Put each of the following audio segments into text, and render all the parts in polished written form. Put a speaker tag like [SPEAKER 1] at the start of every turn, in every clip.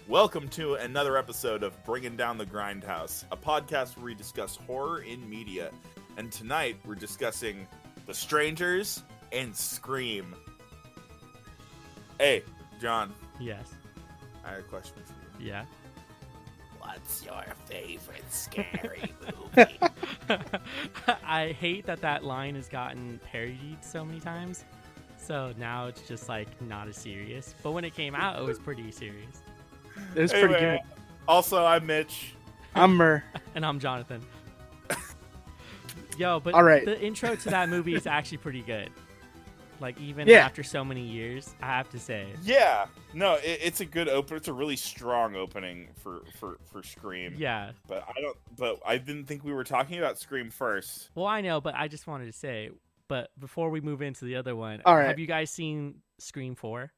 [SPEAKER 1] Welcome to another episode of Bringing Down the Grindhouse, a podcast where we discuss horror in media. And tonight we're discussing The Strangers and Scream. Hey, John.
[SPEAKER 2] Yes.
[SPEAKER 1] I have a question for you.
[SPEAKER 2] Yeah.
[SPEAKER 1] What's your favorite scary movie?
[SPEAKER 2] I hate that line has gotten parodied so many times. So now it's just like not as serious. But when it came out, it was pretty serious.
[SPEAKER 3] It was pretty good.
[SPEAKER 1] Also, I'm Mitch.
[SPEAKER 3] I'm Mur.
[SPEAKER 2] And I'm Jonathan. Yo, but
[SPEAKER 3] All right.
[SPEAKER 2] The intro to that movie is actually pretty good. Like, even
[SPEAKER 3] Yeah.
[SPEAKER 2] after so many years, I have to say.
[SPEAKER 1] Yeah. No, it's a good open. It's a really strong opening for Scream.
[SPEAKER 2] Yeah.
[SPEAKER 1] But I didn't think we were talking about Scream first.
[SPEAKER 2] Well, I know, but I just wanted to say, but before we move into the other one,
[SPEAKER 3] All right.
[SPEAKER 2] have you guys seen Scream 4?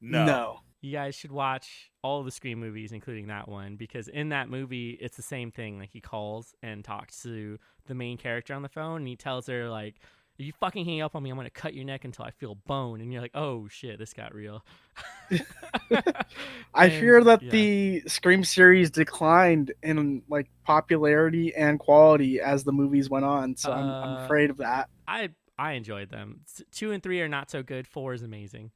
[SPEAKER 1] No.
[SPEAKER 2] You guys should watch all the Scream movies, including that one, because in that movie, it's the same thing. Like, he calls and talks to the main character on the phone, and he tells her, like, if you fucking hang up on me, I'm going to cut your neck until I feel bone. And you're like, oh, shit, this got real.
[SPEAKER 3] I hear that
[SPEAKER 2] yeah.
[SPEAKER 3] the Scream series declined in like popularity and quality as the movies went on, so I'm afraid of that.
[SPEAKER 2] I enjoyed them. 2 and 3 are not so good. 4 is amazing.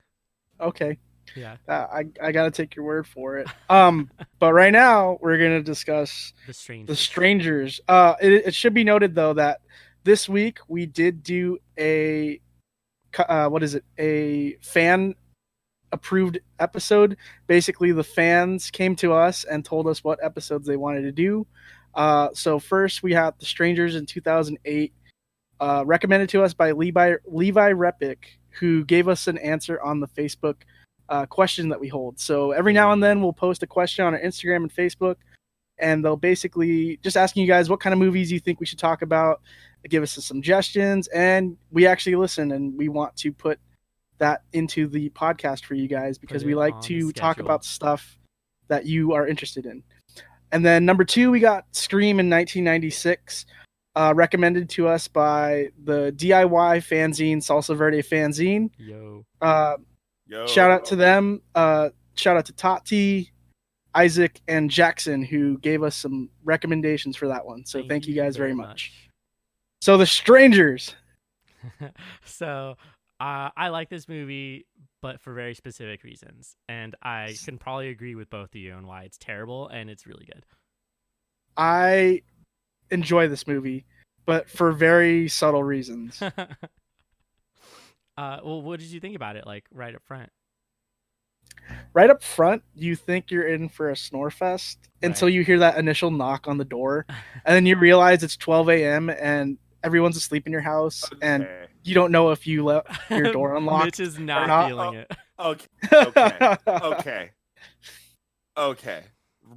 [SPEAKER 3] Okay.
[SPEAKER 2] Yeah.
[SPEAKER 3] I gotta take your word for it. But right now we're gonna discuss
[SPEAKER 2] The Strangers.
[SPEAKER 3] The Strangers. It should be noted though that this week we did do a fan approved episode. Basically, the fans came to us and told us what episodes they wanted to do. So first we have The Strangers in 2008, recommended to us by Levi Repick, who gave us an answer on the Facebook question that we hold. So every now and then we'll post a question on our Instagram and Facebook, and they'll basically just asking you guys what kind of movies you think we should talk about, give us some suggestions, and we actually listen, and we want to put that into the podcast for you guys because we like to talk about stuff that you are interested in. And then number 2, we got Scream in 1996, recommended to us by the DIY fanzine Salsa Verde fanzine.
[SPEAKER 2] Yo.
[SPEAKER 3] Shout out to them. Shout out to Tati, Isaac, and Jackson, who gave us some recommendations for that one. So thank you guys very much. So The Strangers.
[SPEAKER 2] So I like this movie, but for very specific reasons. And I can probably agree with both of you on why it's terrible and it's really good.
[SPEAKER 3] I enjoy this movie, but for very subtle reasons.
[SPEAKER 2] Well, what did you think about it, like, right up front?
[SPEAKER 3] Right up front, you think you're in for a snore fest until you hear that initial knock on the door, and then you realize it's 12 a.m. and everyone's asleep in your house, and you don't know if you left your door unlocked.
[SPEAKER 2] Mitch is not feeling it.
[SPEAKER 1] Okay.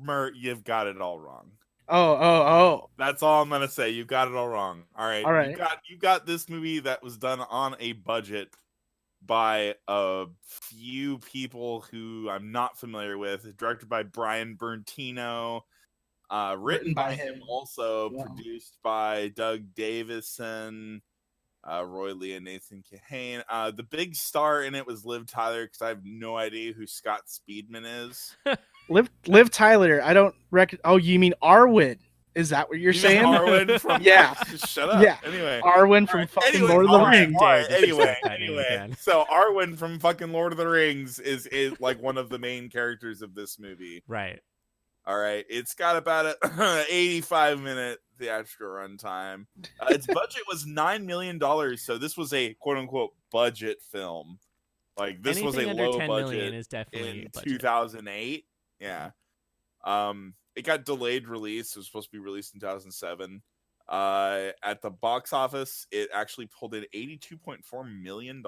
[SPEAKER 1] Mur, you've got it all wrong.
[SPEAKER 3] Oh.
[SPEAKER 1] That's all I'm gonna say. You've got it all wrong. All right. You got this movie that was done on a budget by a few people who I'm not familiar with. Directed by Brian Bertino, written by him also, produced by Doug Davison, Roy Lee, and Nathan Kahane. The big star in it was Liv Tyler, because I have no idea who Scott Speedman is.
[SPEAKER 3] Liv Tyler, I don't reckon. Oh, you mean Arwen? Is that what you're saying?
[SPEAKER 1] Arwen from Shut up.
[SPEAKER 3] Yeah.
[SPEAKER 1] Anyway,
[SPEAKER 3] Arwen from fucking Lord of the Rings.
[SPEAKER 1] Anyway. So Arwen from fucking Lord of the Rings is like one of the main characters of this movie.
[SPEAKER 2] Right.
[SPEAKER 1] All right. It's got about a 85-minute theatrical runtime. Its budget was $9 million, so this was a quote-unquote budget film. Like, this
[SPEAKER 2] Anything
[SPEAKER 1] was a
[SPEAKER 2] under
[SPEAKER 1] low
[SPEAKER 2] 10
[SPEAKER 1] budget
[SPEAKER 2] million is definitely
[SPEAKER 1] in
[SPEAKER 2] a budget.
[SPEAKER 1] 2008. Yeah. It got delayed release. It was supposed to be released in 2007. At the box office, it actually pulled in $82.4 million.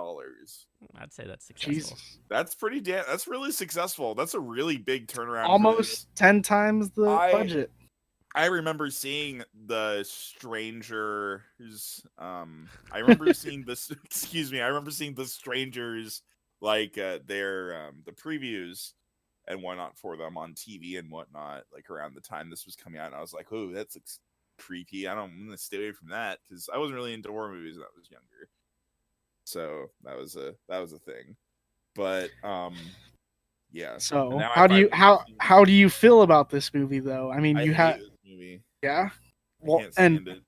[SPEAKER 2] I'd say that's successful.
[SPEAKER 3] Jesus.
[SPEAKER 1] That's really successful. That's a really big turnaround.
[SPEAKER 3] Almost 10 times the budget.
[SPEAKER 1] I remember seeing The Strangers. I remember seeing this. Excuse me. I remember seeing The Strangers, like their the previews and whatnot for them on TV and whatnot, like around the time this was coming out, and I was like, "Oh, that's creepy. I'm gonna stay away from that," because I wasn't really into horror movies when I was younger. So that was a thing. But Yeah.
[SPEAKER 3] So how do you feel about this movie though? I mean,
[SPEAKER 1] I hate this movie.
[SPEAKER 3] Yeah.
[SPEAKER 1] I can't stand it.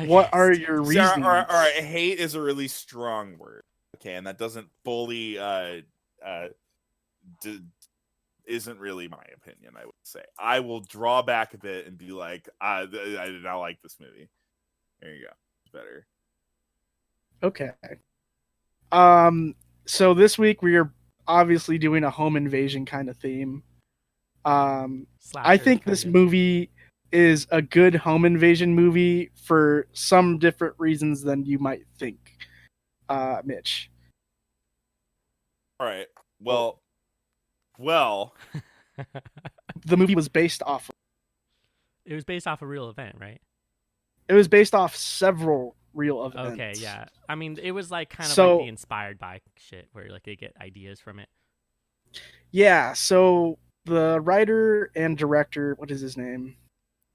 [SPEAKER 3] What are your reasons?
[SPEAKER 1] All right, hate is a really strong word. Okay, and that doesn't fully isn't really my opinion, I would say. I will draw back a bit and be like, I did not like this movie. There you go. It's better.
[SPEAKER 3] Okay. So this week we are obviously doing a home invasion kind of theme. I think this movie is a good home invasion movie for some different reasons than you might think. Mitch.
[SPEAKER 1] All right. Well.
[SPEAKER 3] The movie was based off.
[SPEAKER 2] It was based off a real event, right?
[SPEAKER 3] It was based off several real events.
[SPEAKER 2] Okay, yeah. I mean, it was like kind of like the inspired by shit where like they get ideas from it.
[SPEAKER 3] Yeah, so the writer and director, what is his name?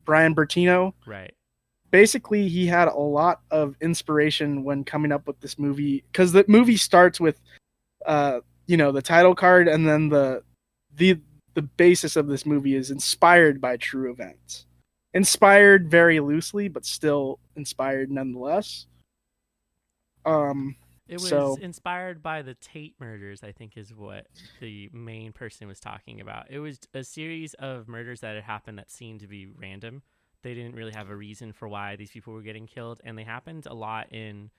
[SPEAKER 3] Brian Bertino.
[SPEAKER 2] Right. Basically,
[SPEAKER 3] he had a lot of inspiration when coming up with this movie because the movie starts with the title card, and then the basis of this movie is inspired by true events. Inspired very loosely, but still inspired nonetheless.
[SPEAKER 2] It was inspired by the Tate murders, I think is what the main person was talking about. It was a series of murders that had happened that seemed to be random. They didn't really have a reason for why these people were getting killed, and they happened a lot in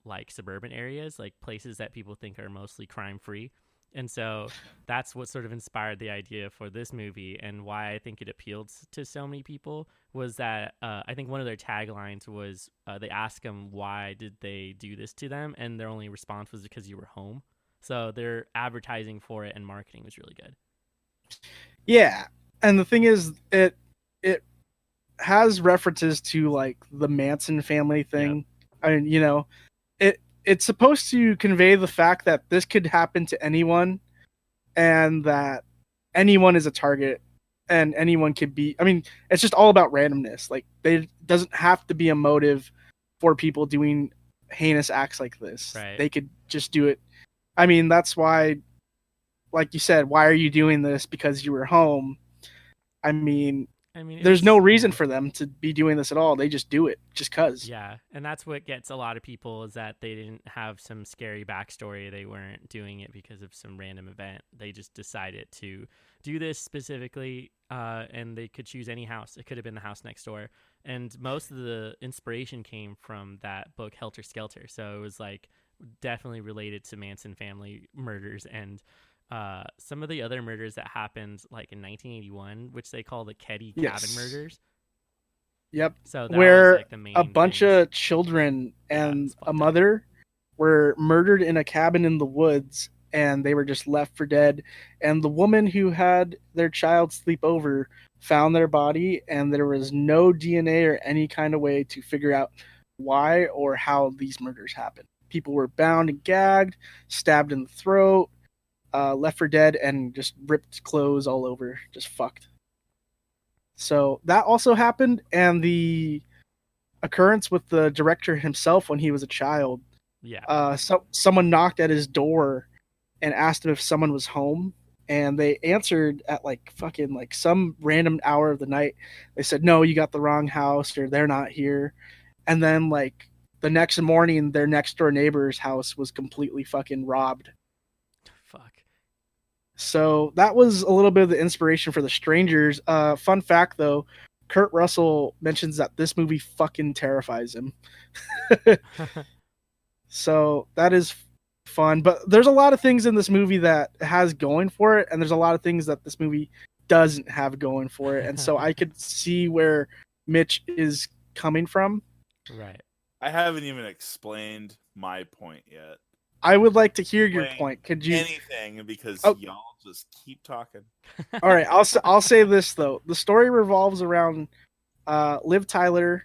[SPEAKER 2] like suburban areas, like places that people think are mostly crime-free. And so that's what sort of inspired the idea for this movie, and why I think it appealed to so many people was that I think one of their taglines was they asked them why did they do this to them, and their only response was because you were home. So their advertising for it and marketing was really good.
[SPEAKER 3] Yeah, and the thing is, it has references to like the Manson family thing. Yep. I mean, it's supposed to convey the fact that this could happen to anyone, and that anyone is a target, and anyone could be. I mean, it's just all about randomness. Like, there doesn't have to be a motive for people doing heinous acts like this.
[SPEAKER 2] Right.
[SPEAKER 3] They could just do it. I mean, that's why, like you said, why are you doing this? Because you were home. I mean, there's no reason for them to be doing this at all. They just do it just because.
[SPEAKER 2] Yeah, and that's what gets a lot of people, is that they didn't have some scary backstory. They weren't doing it because of some random event. They just decided to do this specifically, and they could choose any house. It could have been the house next door. And most of the inspiration came from that book, Helter Skelter. So it was like definitely related to Manson family murders, and some of the other murders that happened like in 1981, which they call the Keddy cabin murders.
[SPEAKER 3] Yep.
[SPEAKER 2] So that
[SPEAKER 3] where
[SPEAKER 2] was like the main
[SPEAKER 3] a bunch of children and a mother were murdered in a cabin in the woods, and they were just left for dead. And the woman who had their child sleep over found their body, and there was no DNA or any kind of way to figure out why or how these murders happened. People were bound and gagged, stabbed in the throat, left for dead, and just ripped clothes all over, just fucked. So that also happened, and the occurrence with the director himself when he was a child.
[SPEAKER 2] Yeah.
[SPEAKER 3] Someone knocked at his door and asked him if someone was home, and they answered at like fucking like some random hour of the night. They said, "No, you got the wrong house," or "They're not here." And then like the next morning, their next door neighbor's house was completely fucking robbed.
[SPEAKER 2] Fuck.
[SPEAKER 3] So that was a little bit of the inspiration for The Strangers. Fun fact, though, Kurt Russell mentions that this movie fucking terrifies him. So that is fun. But there's a lot of things in this movie that has going for it, and there's a lot of things that this movie doesn't have going for it. And so I could see where Mitch is coming from.
[SPEAKER 2] Right.
[SPEAKER 1] I haven't even explained my point yet.
[SPEAKER 3] I would like to hear your point. Could you
[SPEAKER 1] anything, because y'all just keep talking.
[SPEAKER 3] All right, I'll say this though. The story revolves around Liv Tyler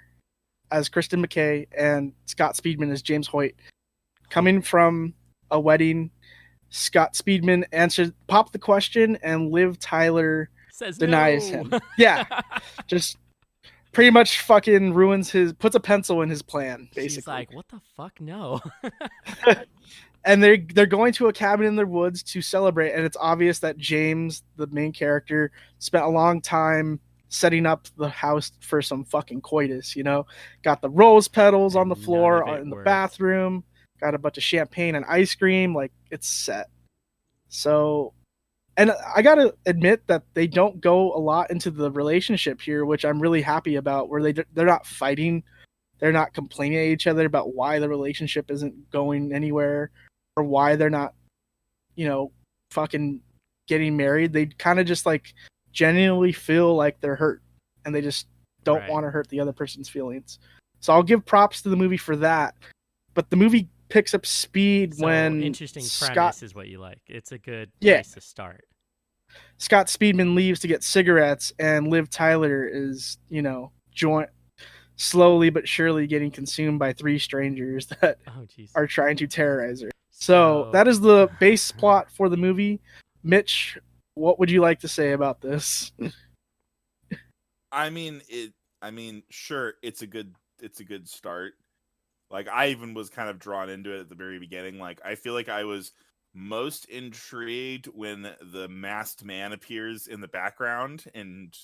[SPEAKER 3] as Kristen McKay and Scott Speedman as James Hoyt coming from a wedding. Scott Speedman popped the question, and Liv Tyler denies him. Yeah, just pretty much fucking puts a pencil in his plan, basically.
[SPEAKER 2] She's like, what the fuck? No.
[SPEAKER 3] and they're going to a cabin in the woods to celebrate, and it's obvious that James, the main character, spent a long time setting up the house for some fucking coitus, you know? Got the rose petals on the floor in the bathroom, got a bunch of champagne and ice cream, like, it's set. So, and I gotta admit that they don't go a lot into the relationship here, which I'm really happy about, where they're not fighting, they're not complaining at each other about why the relationship isn't going anywhere, or why they're not, you know, fucking getting married. They kind of just like genuinely feel like they're hurt, and they just don't want to hurt the other person's feelings. So I'll give props to the movie for that. But the movie picks up speed when
[SPEAKER 2] interesting premise is what you like. It's a good place to start.
[SPEAKER 3] Scott Speedman leaves to get cigarettes, and Liv Tyler is, you know, slowly but surely getting consumed by three strangers that are trying to terrorize her. So that is the base plot for the movie. Mitch, what would you like to say about this?
[SPEAKER 1] I mean, sure, it's a good start. Like, I even was kind of drawn into it at the very beginning. Like, I feel like I was most intrigued when the masked man appears in the background, and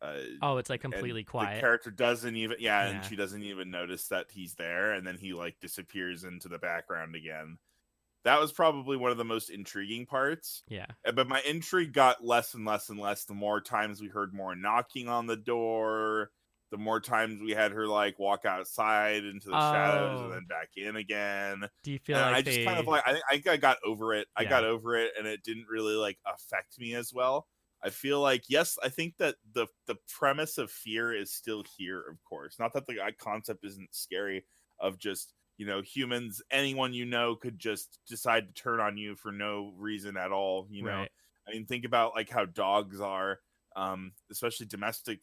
[SPEAKER 2] it's like completely quiet.
[SPEAKER 1] The character doesn't even, and she doesn't even notice that he's there, and then he like disappears into the background again. That was probably one of the most intriguing parts.
[SPEAKER 2] Yeah.
[SPEAKER 1] But my intrigue got less and less and less the more times we heard more knocking on the door, the more times we had her like walk outside into the shadows and then back in again.
[SPEAKER 2] Do you feel like
[SPEAKER 1] I just kind of like, I got over it. I got over it, and it didn't really like affect me as well. I feel like, yes, I think that the premise of fear is still here, of course. Not that the concept isn't scary, of just, you know, humans, anyone you know could just decide to turn on you for no reason at all, you know? Right. I mean, think about like how dogs are, especially domestic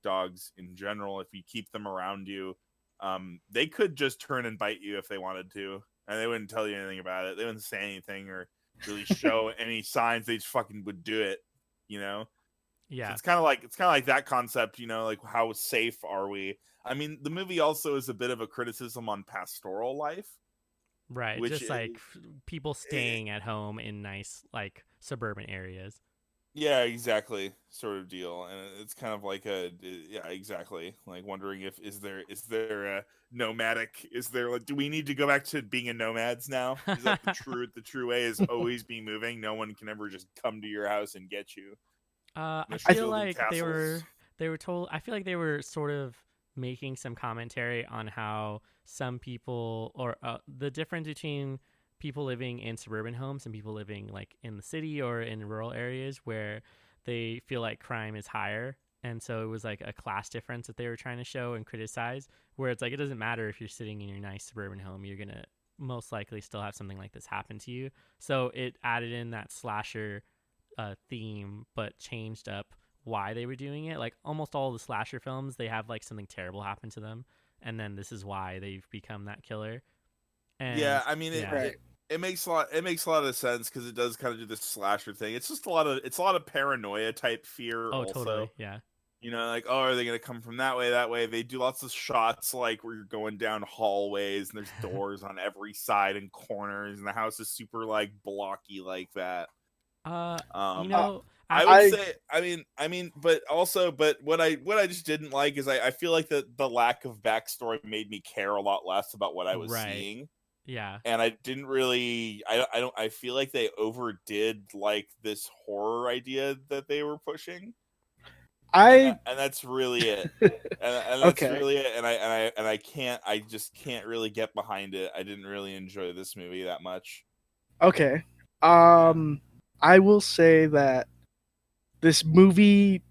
[SPEAKER 1] dogs in general. If you keep them around you, they could just turn and bite you if they wanted to, and they wouldn't tell you anything about it. They wouldn't say anything or really show any signs. They just fucking would do it. You know,
[SPEAKER 2] yeah.
[SPEAKER 1] So it's kind of like that concept. You know, like, how safe are we? I mean, the movie also is a bit of a criticism on pastoral life,
[SPEAKER 2] right? Just like people staying at home in nice like suburban areas.
[SPEAKER 1] Yeah, exactly, sort of deal. And it's kind of like exactly, like wondering if is there a nomadic? Is there like, do we need to go back to being a nomads now? Is that the true way is always be moving? No one can ever just come to your house and get you.
[SPEAKER 2] I feel like they were told. I feel like they were sort of making some commentary on how some people, or the difference between people living in suburban homes and people living like in the city or in rural areas where they feel like crime is higher. And so it was like a class difference that they were trying to show and criticize, where it's like, it doesn't matter if you're sitting in your nice suburban home, you're going to most likely still have something like this happen to you. So it added in that slasher theme, but changed up why they were doing it. Like almost all the slasher films, they have like something terrible happen to them, and then this is why they've become that killer. And
[SPEAKER 1] yeah, I mean, it makes a lot of sense, because it does kind of do this slasher thing. It's just a lot of paranoia type fear.
[SPEAKER 2] Oh,
[SPEAKER 1] also.
[SPEAKER 2] Totally, yeah.
[SPEAKER 1] You know, like, oh, are they going to come from that way? They do lots of shots, like, where you're going down hallways, and there's doors on every side and corners, and the house is super, like, blocky like that.
[SPEAKER 2] You know,
[SPEAKER 1] I would say, I mean, but what I just didn't like is I feel like the lack of backstory made me care a lot less about what I was seeing.
[SPEAKER 2] Yeah.
[SPEAKER 1] And I didn't really, I feel like they overdid, like, this horror idea that they were pushing. And that's really it. And that's really it. And I just can't really get behind it. I didn't really enjoy this movie that much.
[SPEAKER 3] Okay. I will say that this movie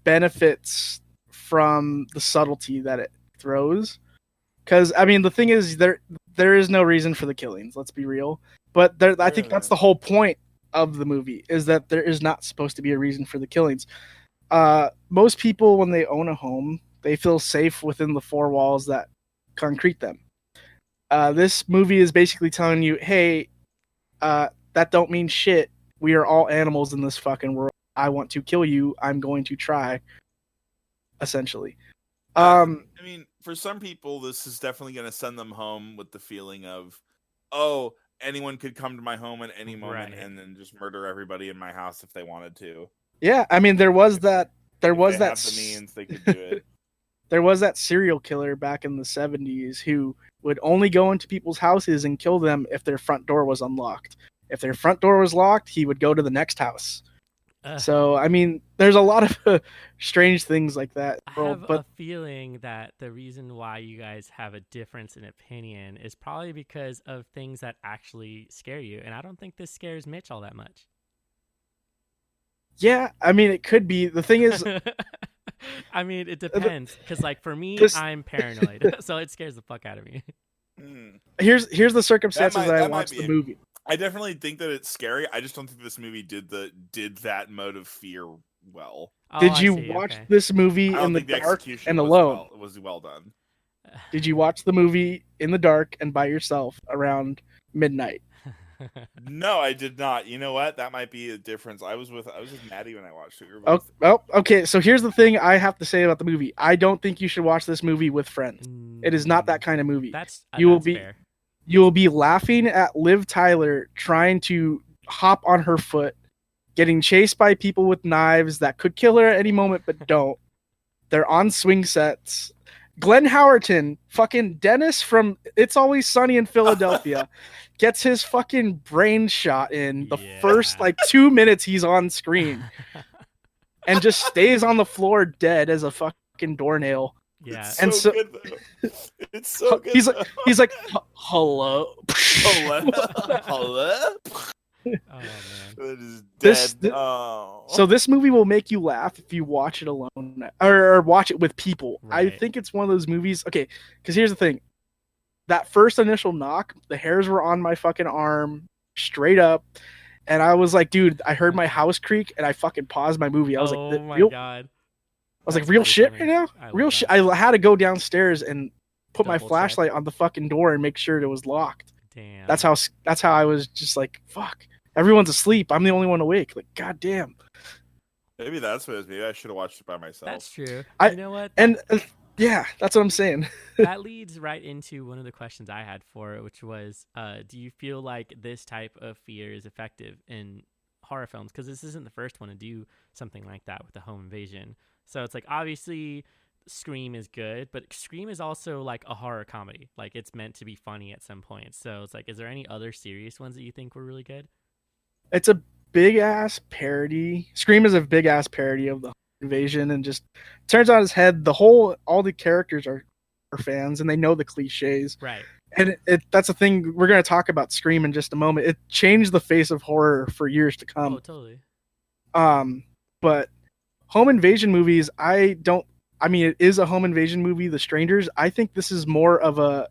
[SPEAKER 3] benefits from the subtlety that it throws. Because, I mean, the thing is, there is no reason for the killings, let's be real. But I think that's the whole point of the movie, is that there is not supposed to be a reason for the killings. Most people, when they own a home, they feel safe within the four walls that concrete them. This movie is basically telling you, hey, that don't mean shit. We are all animals in this fucking world. I want to kill you. I'm going to try. Essentially.
[SPEAKER 1] I mean, for some people, this is definitely going to send them home with the feeling of, oh, anyone could come to my home at any moment
[SPEAKER 2] Right.
[SPEAKER 1] and then just murder everybody in my house if they wanted to.
[SPEAKER 3] Yeah, I mean, there was that
[SPEAKER 1] If they have the means, they could do it.
[SPEAKER 3] There was that serial killer back in the 70s who would only go into people's houses and kill them if their front door was unlocked. If their front door was locked, he would go to the next house. So, I mean, there's a lot of strange things like that.
[SPEAKER 2] I have a feeling that the reason why you guys have a difference in opinion is probably because of things that actually scare you. And I don't think this scares Mitch all that much.
[SPEAKER 3] Yeah, I mean, it could be. The thing is...
[SPEAKER 2] I mean, it depends. Because, like, for me, I'm paranoid. So it scares the fuck out of me.
[SPEAKER 3] Here's the circumstances that I watched the movie.
[SPEAKER 1] I definitely think that it's scary. I just don't think this movie did that mode of fear well.
[SPEAKER 3] Did you watch this movie in the dark and alone?
[SPEAKER 1] It was well done.
[SPEAKER 3] Did you watch the movie in the dark and by yourself around midnight?
[SPEAKER 1] No, I did not. You know what? That might be a difference. I was with Maddie when I watched it.
[SPEAKER 3] Oh, okay. So here's the thing I have to say about the movie. I don't think you should watch this movie with friends. It is not that kind of movie. You will be laughing at Liv Tyler trying to hop on her foot, getting chased by people with knives that could kill her at any moment but don't. They're on swing sets. Glenn Howerton, fucking Dennis from It's Always Sunny in Philadelphia, gets his fucking brain shot in the first 2 minutes he's on screen and just stays on the floor dead as a fucking doornail.
[SPEAKER 2] Yeah,
[SPEAKER 1] it's so good though. It's so good.
[SPEAKER 3] He's like, hello,
[SPEAKER 1] hello.
[SPEAKER 2] Oh man,
[SPEAKER 1] it is dead.
[SPEAKER 3] So this movie will make you laugh if you watch it alone or watch it with people. Right. I think it's one of those movies. Okay, because here's the thing: that first initial knock, the hairs were on my fucking arm, straight up, and I was like, dude, I heard my house creak, and I fucking paused my movie. I was
[SPEAKER 2] oh my god.
[SPEAKER 3] I was like, real shit right now? Real shit. I had to go downstairs and put my flashlight on the fucking door and make sure it was locked.
[SPEAKER 2] Damn.
[SPEAKER 3] That's how I was just like, fuck. Everyone's asleep. I'm the only one awake. Like, goddamn.
[SPEAKER 1] Maybe that's what it is. Maybe I should have watched it by myself.
[SPEAKER 2] That's true. You know what?
[SPEAKER 3] And yeah, that's what I'm saying.
[SPEAKER 2] That leads right into one of the questions I had for it, which was, do you feel like this type of fear is effective in horror films? Because this isn't the first one to do something like that with the home invasion. So it's like, obviously Scream is good, but Scream is also like a horror comedy. Like, it's meant to be funny at some point. So it's like, is there any other serious ones that you think were really good?
[SPEAKER 3] It's a big ass parody. Scream is a big ass parody of the invasion and just turns on its head. All the characters are fans and they know the cliches.
[SPEAKER 2] Right.
[SPEAKER 3] And that's the thing. We're going to talk about Scream in just a moment. It changed the face of horror for years to come.
[SPEAKER 2] Oh, totally.
[SPEAKER 3] But home invasion movies, it is a home invasion movie, The Strangers. I think this is more of a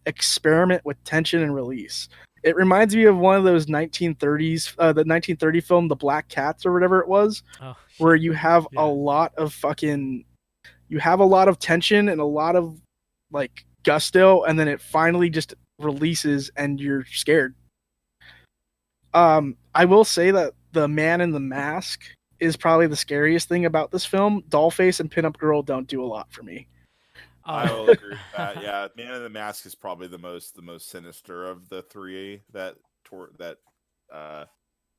[SPEAKER 3] experiment with tension and release. It reminds me of one of those 1930s, the 1930 film, The Black Cats or whatever it was, where you have a lot of tension and a lot of like gusto, and then it finally just releases and you're scared. I will say that the man in the mask is probably the scariest thing about this film. Dollface and Pinup Girl don't do a lot for me.
[SPEAKER 1] I will agree with that. Yeah, Man in the Mask is probably the most sinister of the three that I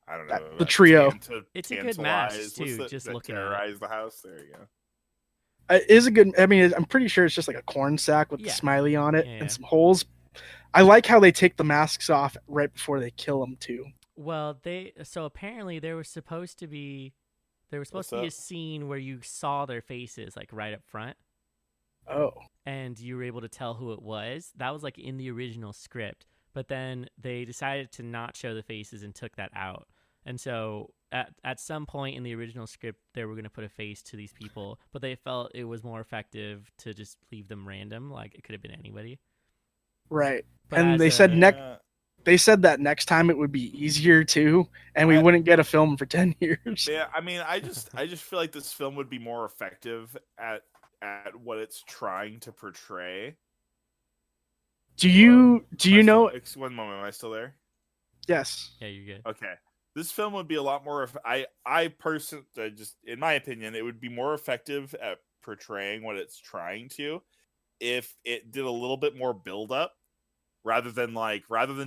[SPEAKER 1] don't know.
[SPEAKER 3] The trio.
[SPEAKER 2] It's a good mask too. Just looking
[SPEAKER 1] terrorize the house. There you go.
[SPEAKER 3] It is a good. I mean, I'm pretty sure it's just like a corn sack with the smiley on it and some holes. I like how they take the masks off right before they kill them too.
[SPEAKER 2] Well, apparently there was supposed to be a scene where you saw their faces like right up front.
[SPEAKER 3] Oh.
[SPEAKER 2] And you were able to tell who it was. That was like in the original script, but then they decided to not show the faces and took that out. And so at some point in the original script, they were going to put a face to these people, but they felt it was more effective to just leave them random. Like, it could have been anybody.
[SPEAKER 3] Right. But and they said they said that next time it would be easier too, and we wouldn't get a film for 10 years.
[SPEAKER 1] Yeah, I mean, I just feel like this film would be more effective at what it's trying to portray. Do you know? One moment, am I still there?
[SPEAKER 3] Yes.
[SPEAKER 2] Yeah, you're good.
[SPEAKER 1] Okay, this film would be a lot more. I personally, just in my opinion, it would be more effective at portraying what it's trying to, if it did a little bit more build up, rather than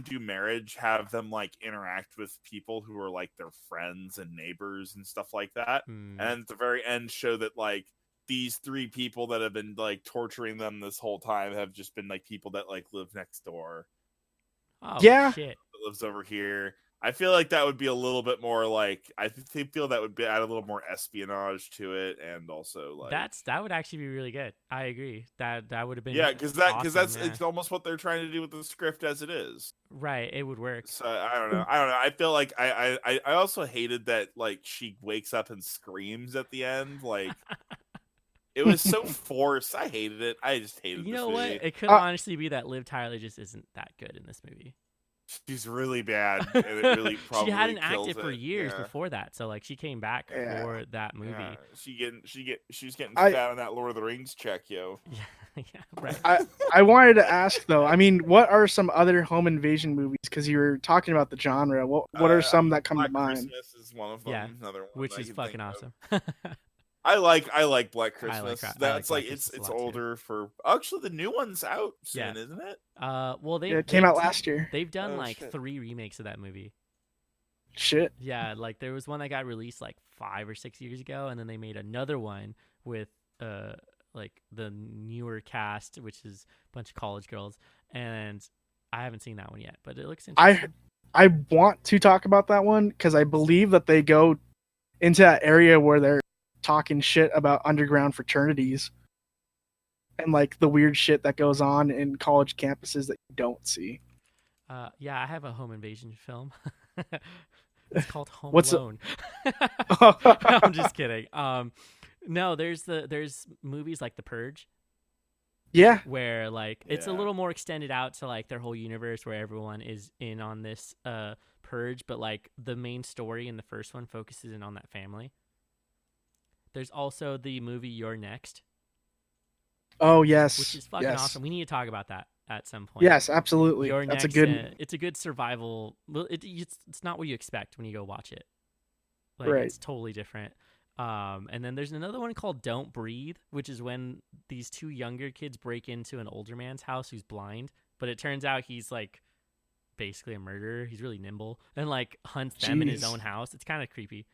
[SPEAKER 1] do marriage, have them like interact with people who are like their friends and neighbors and stuff like that. And at the very end show that like these 3 people that have been like torturing them this whole time have just been like people that like live next door.
[SPEAKER 2] Oh
[SPEAKER 3] yeah.
[SPEAKER 2] shit.
[SPEAKER 1] That lives over here. I feel like that would be a little bit more like feel that would add a little more espionage to it, and also like
[SPEAKER 2] that would actually be really good. I agree. That would have been
[SPEAKER 1] because
[SPEAKER 2] awesome,
[SPEAKER 1] that's it's almost what they're trying to do with the script as it is.
[SPEAKER 2] Right, it would work.
[SPEAKER 1] So I don't know. I feel like I also hated that like she wakes up and screams at the end. Like it was so forced. I hated it. I just hated.
[SPEAKER 2] You
[SPEAKER 1] this
[SPEAKER 2] know
[SPEAKER 1] movie.
[SPEAKER 2] what? It could honestly be that Liv Tyler just isn't that good in this movie.
[SPEAKER 1] She's really bad, and it really probably
[SPEAKER 2] she hadn't
[SPEAKER 1] kills
[SPEAKER 2] acted for
[SPEAKER 1] it.
[SPEAKER 2] years before that, so like she came back for that movie.
[SPEAKER 1] Yeah. She's getting fat on that Lord of the Rings check, yo.
[SPEAKER 2] Yeah, right.
[SPEAKER 3] I wanted to ask though. I mean, what are some other home invasion movies? Because you were talking about the genre. What are some that come to mind?
[SPEAKER 1] Christmas is one of them.
[SPEAKER 2] Yeah,
[SPEAKER 1] another one
[SPEAKER 2] which is fucking awesome.
[SPEAKER 1] I like Black Christmas. That's
[SPEAKER 2] like
[SPEAKER 1] it's older for actually the new one's out soon, isn't it?
[SPEAKER 2] Well
[SPEAKER 3] it came out last year.
[SPEAKER 2] They've done 3 remakes of that movie.
[SPEAKER 3] Shit.
[SPEAKER 2] Yeah, like there was one that got released like 5 or 6 years ago, and then they made another one with like the newer cast, which is a bunch of college girls, and I haven't seen that one yet, but it looks interesting.
[SPEAKER 3] I want to talk about that one because I believe that they go into that area where they're talking shit about underground fraternities and like the weird shit that goes on in college campuses that you don't see.
[SPEAKER 2] Yeah, I have a home invasion film. It's called Home Alone.
[SPEAKER 3] No,
[SPEAKER 2] I'm just kidding. No, there's movies like The Purge.
[SPEAKER 3] Yeah.
[SPEAKER 2] Where like it's a little more extended out to like their whole universe where everyone is in on this purge, but like the main story in the first one focuses in on that family. There's also the movie You're Next.
[SPEAKER 3] Oh yes,
[SPEAKER 2] which is fucking awesome. We need to talk about that at some point.
[SPEAKER 3] Yes, absolutely.
[SPEAKER 2] You're
[SPEAKER 3] That's
[SPEAKER 2] Next,
[SPEAKER 3] a good.
[SPEAKER 2] It's a good survival. Well, it's not what you expect when you go watch it. Like,
[SPEAKER 3] right.
[SPEAKER 2] It's totally different. And then there's another one called Don't Breathe, which is when these 2 younger kids break into an older man's house who's blind, but it turns out he's like basically a murderer. He's really nimble and like hunts them in his own house. It's kind of creepy.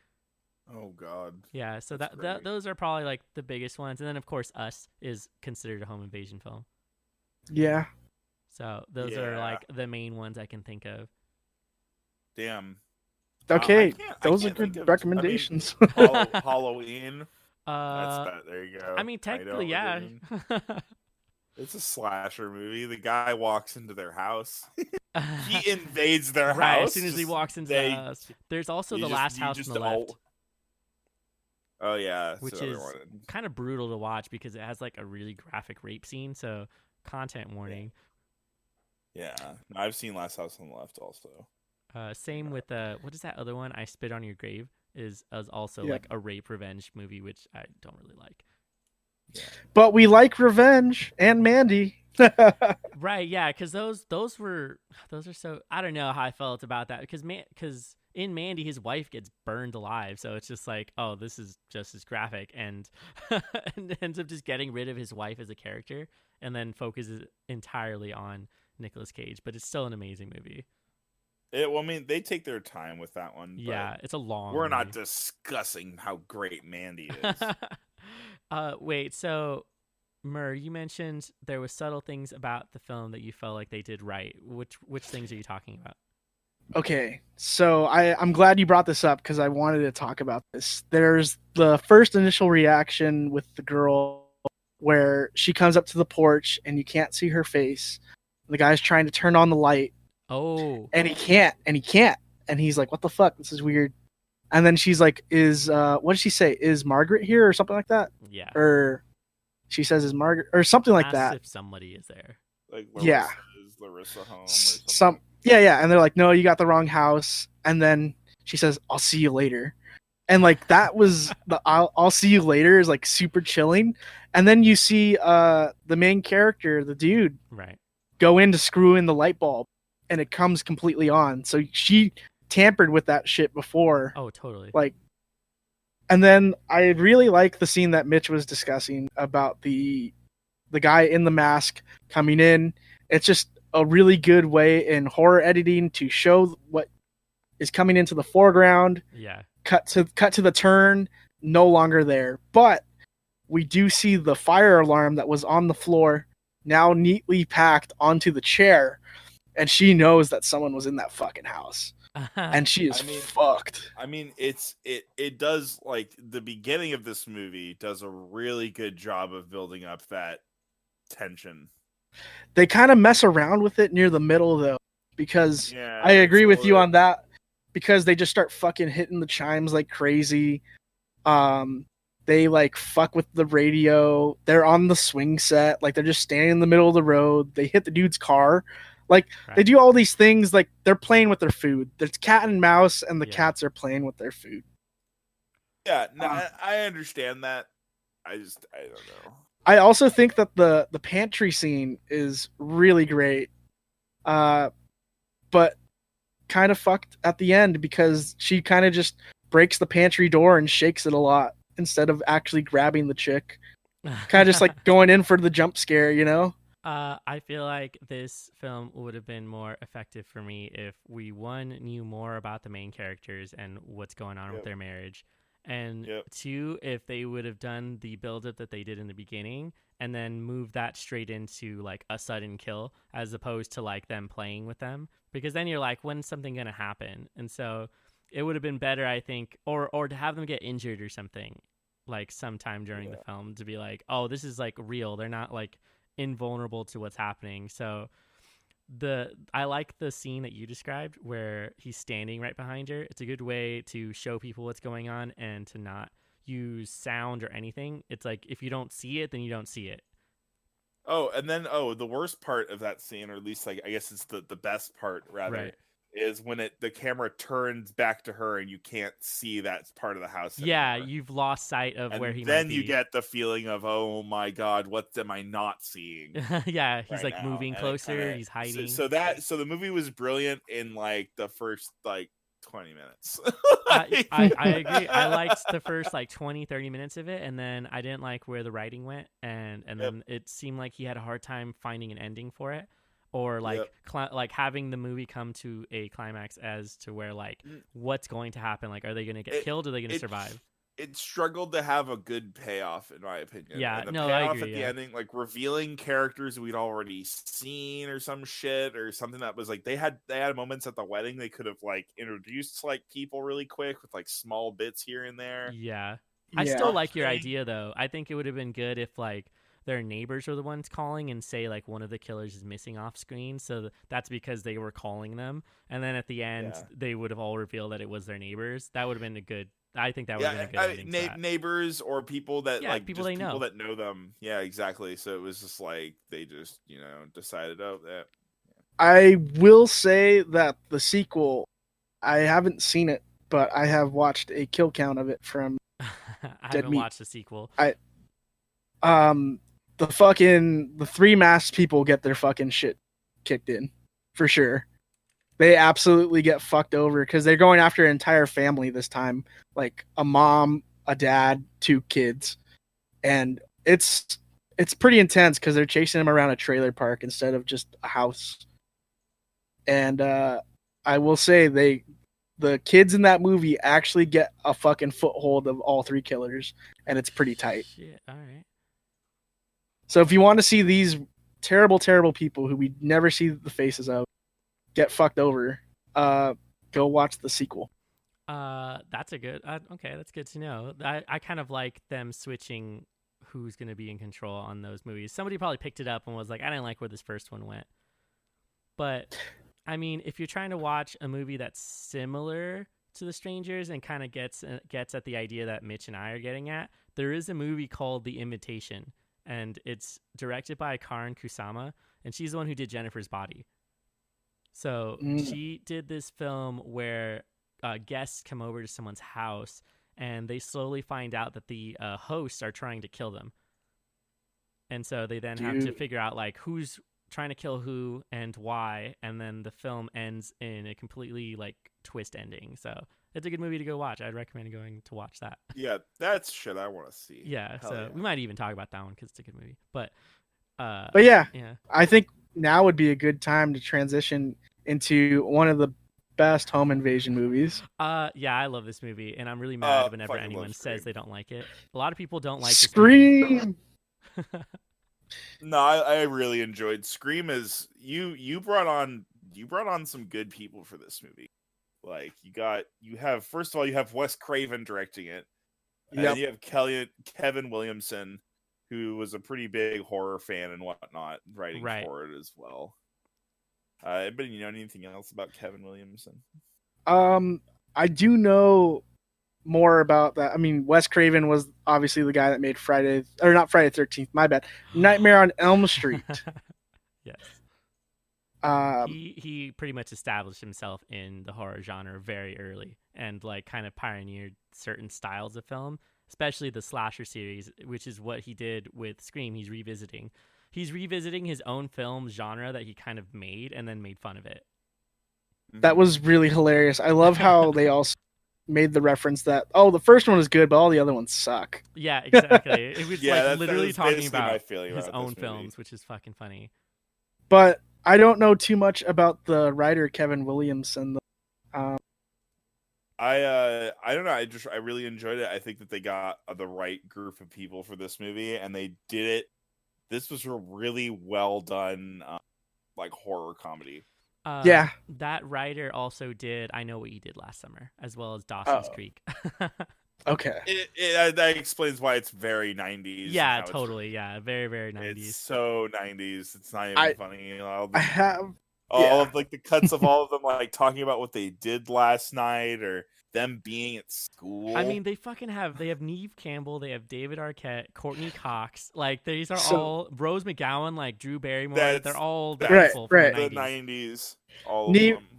[SPEAKER 1] Oh God.
[SPEAKER 2] Yeah, so those are probably like the biggest ones, and then of course Us is considered a home invasion film.
[SPEAKER 3] Yeah.
[SPEAKER 2] So those are like the main ones I can think of.
[SPEAKER 1] Damn.
[SPEAKER 3] Okay, those are good recommendations.
[SPEAKER 1] I mean, Halloween. There you go.
[SPEAKER 2] I mean, technically, yeah.
[SPEAKER 1] It's a slasher movie. The guy walks into their house. He invades their
[SPEAKER 2] right,
[SPEAKER 1] house.
[SPEAKER 2] As soon as he walks into the house. There's also The Last House on the Left.
[SPEAKER 1] Oh, yeah.
[SPEAKER 2] Which is kind of brutal to watch because it has like a really graphic rape scene. So, content warning.
[SPEAKER 1] Yeah. I've seen Last House on the Left also.
[SPEAKER 2] Same with what is that other one? I Spit on Your Grave is also like a rape revenge movie, which I don't really like.
[SPEAKER 3] Yeah. But we like revenge and Mandy.
[SPEAKER 2] Right, yeah, because those are so, I don't know how I felt about that because in Mandy his wife gets burned alive, so it's just like, oh, this is just as graphic, and and ends up just getting rid of his wife as a character and then focuses entirely on Nicolas Cage, but it's still an amazing movie.
[SPEAKER 1] Well, I mean, they take their time with that one.
[SPEAKER 2] Yeah, it's a long
[SPEAKER 1] We're
[SPEAKER 2] movie.
[SPEAKER 1] not discussing how great Mandy is.
[SPEAKER 2] Wait, so Mur, you mentioned there was subtle things about the film that you felt like they did right. Which things are you talking about?
[SPEAKER 3] Okay, so I'm glad you brought this up because I wanted to talk about this. There's the first initial reaction with the girl where she comes up to the porch and you can't see her face. The guy's trying to turn on the light.
[SPEAKER 2] Oh.
[SPEAKER 3] And he can't. And he's like, what the fuck? This is weird. And then she's like, what did she say? Is Margaret here or something like that?
[SPEAKER 2] Yeah.
[SPEAKER 3] Or she says, is Margaret or something like that.
[SPEAKER 2] If somebody is there.
[SPEAKER 1] Like Larissa, is Larissa home or something?
[SPEAKER 3] Yeah. And they're like, no, you got the wrong house. And then she says, I'll see you later. And like, that was the, I'll see you later is like super chilling. And then you see the main character, the dude,
[SPEAKER 2] right,
[SPEAKER 3] go in to screw in the light bulb. And it comes completely on. So she tampered with that shit before.
[SPEAKER 2] Oh, totally.
[SPEAKER 3] Like, and then I really like the scene that Mitch was discussing about the guy in the mask coming in. It's just a really good way in horror editing to show what is coming into the foreground.
[SPEAKER 2] Yeah.
[SPEAKER 3] Cut to the turn, no longer there. But we do see the fire alarm that was on the floor now neatly packed onto the chair, and she knows that someone was in that fucking house. And she is fucked.
[SPEAKER 1] I mean, it does, like, the beginning of this movie does a really good job of building up that tension.
[SPEAKER 3] They kind of mess around with it near the middle, though, because I agree with you on that, because they just start fucking hitting the chimes like crazy. They like fuck with the radio. They're on the swing set, like they're just standing in the middle of the road. They hit the dude's car. Like, they do all these things, like, they're playing with their food. There's cat and mouse, and the cats are playing with their food.
[SPEAKER 1] Yeah, no, I understand that. I don't know.
[SPEAKER 3] I also think that the pantry scene is really great. But kind of fucked at the end, because she kind of just breaks the pantry door and shakes it a lot instead of actually grabbing the chick. Kind of just, like, going in for the jump scare, you know?
[SPEAKER 2] I feel like this film would have been more effective for me if we, one, knew more about the main characters and what's going on with their marriage, and two, if they would have done the build-up that they did in the beginning and then move that straight into, like, a sudden kill as opposed to, like, them playing with them, because then you're like, when's something gonna happen? And so it would have been better, I think, or to have them get injured or something, like, sometime during the film, to be like, oh, this is, like, real. They're not, like, invulnerable to what's happening. So I like the scene that you described where he's standing right behind her. It's a good way to show people what's going on and to not use sound or anything. It's like, if you don't see it, then you don't see it.
[SPEAKER 1] Oh, and then the worst part of that scene, or at least, like, I guess it's the best part rather, is when the camera turns back to her and you can't see that part of the house anymore.
[SPEAKER 2] Yeah, you've lost sight of where he might be.
[SPEAKER 1] Then you get the feeling of, oh my god, what am I not seeing?
[SPEAKER 2] Yeah, he's like moving closer, he's hiding.
[SPEAKER 1] So the movie was brilliant in, like, the first, like, 20 minutes.
[SPEAKER 2] I agree. I liked the first, like, 20-30 minutes of it, and then I didn't like where the writing went, and then it seemed like he had a hard time finding an ending for it. Or like like having the movie come to a climax as to where, like, what's going to happen? Like, are they going to get killed? Or are they going to survive?
[SPEAKER 1] It struggled to have a good payoff, in my opinion.
[SPEAKER 2] Yeah,
[SPEAKER 1] and the
[SPEAKER 2] no,
[SPEAKER 1] payoff
[SPEAKER 2] I agree,
[SPEAKER 1] at the ending, like revealing characters we'd already seen or some shit, or something that was like they had moments at the wedding they could have, like, introduced, like, people really quick with, like, small bits here and there.
[SPEAKER 2] Yeah. I still like your idea, though. I think it would have been good if, like, their neighbors are the ones calling and say, like, one of the killers is missing off screen, so that's because they were calling them, and then at the end they would have all revealed that it was their neighbors. That would have been I think that would have been a good ending.
[SPEAKER 1] Neighbors or people that like
[SPEAKER 2] people
[SPEAKER 1] just
[SPEAKER 2] they know.
[SPEAKER 1] people that know them. Yeah, exactly. So it was just like they just, decided, that.
[SPEAKER 3] I will say that the sequel, I haven't seen it, but I have watched a kill count of it from
[SPEAKER 2] I
[SPEAKER 3] Dead
[SPEAKER 2] haven't
[SPEAKER 3] Meat.
[SPEAKER 2] watched the sequel.
[SPEAKER 3] The three masked people get their fucking shit kicked in, for sure. They absolutely get fucked over because they're going after an entire family this time, like a mom, a dad, 2 kids, and it's pretty intense because they're chasing them around a trailer park instead of just a house. And I will say the kids in that movie actually get a fucking foothold of all 3 killers, and it's pretty tight.
[SPEAKER 2] Shit, all right.
[SPEAKER 3] So if you want to see these terrible, terrible people who we never see the faces of get fucked over, go watch the sequel.
[SPEAKER 2] That's a good. Okay, that's good to know. I kind of like them switching who's going to be in control on those movies. Somebody probably picked it up and was like, I didn't like where this first one went. But I mean, if you're trying to watch a movie that's similar to The Strangers and kind of gets at the idea that Mitch and I are getting at, there is a movie called The Imitation. And it's directed by Karen Kusama, and she's the one who did Jennifer's Body. So she did this film where guests come over to someone's house, and they slowly find out that the hosts are trying to kill them. And so they then have to figure out, like, who's trying to kill who and why, and then the film ends in a completely, like, twist ending. So it's a good movie to go watch. I'd recommend going to watch that.
[SPEAKER 1] Yeah, that's shit I want to see.
[SPEAKER 2] Yeah, we might even talk about that one because it's a good movie. But
[SPEAKER 3] yeah, I think now would be a good time to transition into one of the best home invasion movies.
[SPEAKER 2] Yeah, I love this movie, and I'm really mad whenever
[SPEAKER 1] fucking
[SPEAKER 2] anyone
[SPEAKER 1] love
[SPEAKER 2] says
[SPEAKER 1] Scream.
[SPEAKER 2] they don't like it. A lot of people don't like
[SPEAKER 3] Scream.
[SPEAKER 2] This movie.
[SPEAKER 1] No, I really enjoyed Scream. Is you brought on some good people for this movie. Like you have first of all you have Wes Craven directing it, and you have Kevin Williamson, who was a pretty big horror fan and whatnot, writing for it as well. But you know anything else about Kevin Williamson?
[SPEAKER 3] I do know more about that. I mean, Wes Craven was obviously the guy that made not Friday the 13th, my bad. Nightmare on Elm Street.
[SPEAKER 2] Yes.
[SPEAKER 3] Um,
[SPEAKER 2] he pretty much established himself in the horror genre very early and like kind of pioneered certain styles of film, especially the slasher series, which is what he did with Scream. He's revisiting his own film genre that he kind of made and then made fun of it.
[SPEAKER 3] That was really hilarious. I love how they also made the reference that, the first one is good, but all the other ones suck.
[SPEAKER 2] Yeah, exactly. It was like literally
[SPEAKER 1] was
[SPEAKER 2] talking about
[SPEAKER 1] his
[SPEAKER 2] about own films, which is fucking funny.
[SPEAKER 3] But I don't know too much about the writer Kevin Williamson.
[SPEAKER 1] I don't know. I really enjoyed it. I think that they got the right group of people for this movie, and they did it. This was a really well done, like horror comedy.
[SPEAKER 3] Yeah,
[SPEAKER 2] that writer also did I Know What You Did Last Summer, as well as Dawson's Creek.
[SPEAKER 3] Okay.
[SPEAKER 1] That explains why it's very 90s.
[SPEAKER 2] Yeah, totally. Yeah, very, very 90s.
[SPEAKER 1] It's so 90s. It's not even funny.
[SPEAKER 3] I have
[SPEAKER 1] all of like the cuts of all of them like talking about what they did last night or them being at school.
[SPEAKER 2] I mean, they have Neve Campbell, they have David Arquette, Courtney Cox. Like these are all Rose McGowan, like Drew Barrymore. They're all the people from the
[SPEAKER 1] 90s.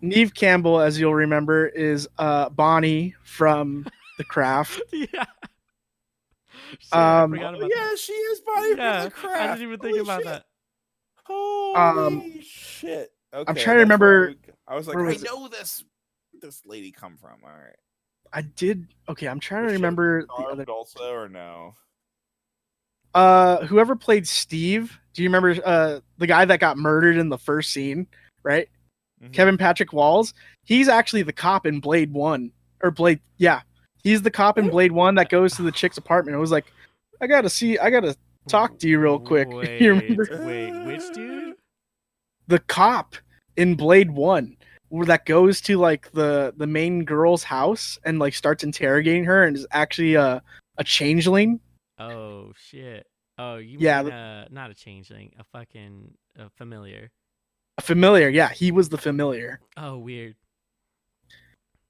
[SPEAKER 3] Neve Campbell, as you'll remember, is Bonnie from The Craft.
[SPEAKER 2] Yeah.
[SPEAKER 1] She is Bonnie from The Craft.
[SPEAKER 2] I didn't even think about that.
[SPEAKER 1] Holy shit. Okay,
[SPEAKER 3] I'm trying to remember.
[SPEAKER 1] I was like, I know this lady come from. All right.
[SPEAKER 3] I did. Okay, I'm trying to remember the other.
[SPEAKER 1] Also, or no?
[SPEAKER 3] Whoever played Steve. Do you remember the guy that got murdered in the first scene? Right. Mm-hmm. Kevin Patrick Walls. He's actually the cop in Blade 1 or Blade. Yeah, he's the cop in Blade 1 that goes to the chick's apartment. It was like, I gotta talk to you real quick. You remember?
[SPEAKER 2] Wait, which dude?
[SPEAKER 3] The cop in Blade 1 that goes to like the main girl's house and like starts interrogating her and is actually a changeling.
[SPEAKER 2] Oh shit. Oh, you mean not a changeling, a familiar.
[SPEAKER 3] A familiar, yeah, he was the familiar.
[SPEAKER 2] Oh, weird.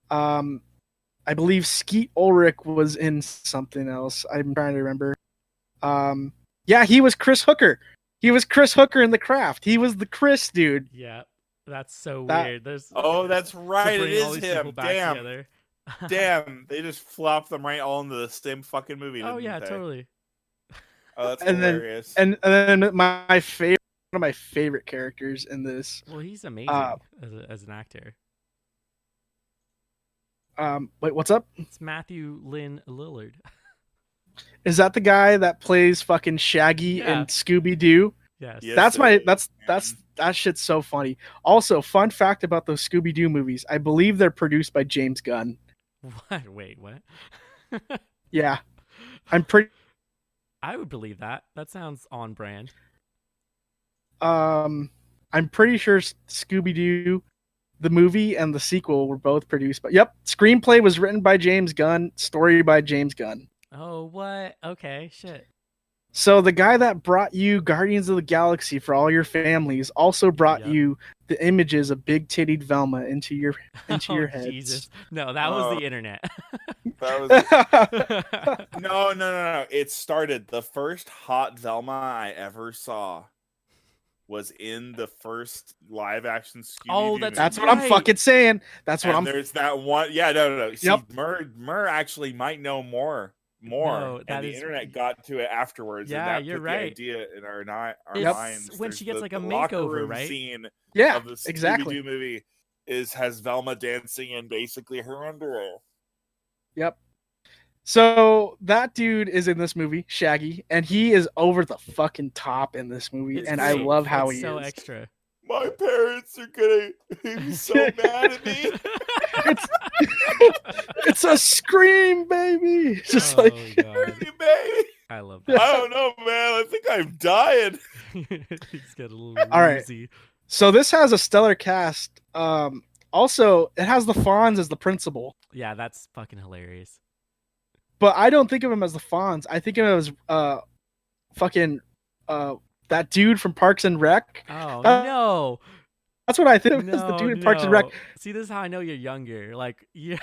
[SPEAKER 3] I believe Skeet Ulrich was in something else. I'm trying to remember. Yeah, he was Chris Hooker. He was Chris Hooker in The Craft. He was the Chris dude.
[SPEAKER 2] Yeah, that's so weird.
[SPEAKER 1] That's right. It is him. Damn. Damn, they just flopped them right all into the same fucking movie.
[SPEAKER 2] Oh yeah, totally.
[SPEAKER 1] Oh, that's hilarious.
[SPEAKER 3] And then one of my favorite characters in this.
[SPEAKER 2] Well, he's amazing as an actor.
[SPEAKER 3] Wait, what's up?
[SPEAKER 2] It's Matthew Lynn Lillard.
[SPEAKER 3] Is that the guy that plays fucking Shaggy in Scooby Doo?
[SPEAKER 2] Yes.
[SPEAKER 3] That shit's so funny. Also, fun fact about those Scooby Doo movies: I believe they're produced by James Gunn.
[SPEAKER 2] What? Wait, what?
[SPEAKER 3] Yeah, I'm pretty.
[SPEAKER 2] I would believe that. That sounds on brand.
[SPEAKER 3] I'm pretty sure Scooby Doo, the movie and the sequel, were both produced by. Yep, screenplay was written by James Gunn, story by James Gunn.
[SPEAKER 2] Oh, what? Okay, shit.
[SPEAKER 3] So the guy that brought you Guardians of the Galaxy for all your families also brought you the images of big tittied Velma into your heads.
[SPEAKER 2] Jesus. No, that was the internet.
[SPEAKER 1] That was No. It started. The first hot Velma I ever saw was in the first live action Scooby-Doo movie.
[SPEAKER 3] That's what I'm fucking saying.
[SPEAKER 1] There's that one. Yeah, no. See,
[SPEAKER 3] yep.
[SPEAKER 1] Mur actually might know more. And the internet got to it afterwards.
[SPEAKER 2] Yeah,
[SPEAKER 1] and that
[SPEAKER 2] you're
[SPEAKER 1] put
[SPEAKER 2] right.
[SPEAKER 1] The idea in our minds.
[SPEAKER 2] When she gets like a
[SPEAKER 1] makeover,
[SPEAKER 2] right?
[SPEAKER 1] Scene
[SPEAKER 3] of
[SPEAKER 1] the
[SPEAKER 3] exactly.
[SPEAKER 1] Scooby-Doo movie has Velma dancing in basically her underwear.
[SPEAKER 3] Yep. So that dude is in this movie, Shaggy, and he is over the fucking top in this movie,
[SPEAKER 2] It's
[SPEAKER 3] and
[SPEAKER 2] great.
[SPEAKER 3] I love how
[SPEAKER 2] it's
[SPEAKER 3] he
[SPEAKER 2] so
[SPEAKER 3] is.
[SPEAKER 2] extra.
[SPEAKER 1] My parents are gonna be so mad at me.
[SPEAKER 3] It's a scream, baby. It's just
[SPEAKER 2] God.
[SPEAKER 1] Baby.
[SPEAKER 2] I love that.
[SPEAKER 1] I don't know, man. I think I'm dying.
[SPEAKER 2] He's got a little
[SPEAKER 3] All right.
[SPEAKER 2] woozy.
[SPEAKER 3] So this has a stellar cast. Also, it has the Fonz as the principal.
[SPEAKER 2] Yeah, that's fucking hilarious.
[SPEAKER 3] But I don't think of him as the Fonz. I think of him as fucking that dude from Parks and Rec.
[SPEAKER 2] Oh no.
[SPEAKER 3] That's what I think of as the dude in Parks and Rec.
[SPEAKER 2] See, this is how I know you're younger. Like you're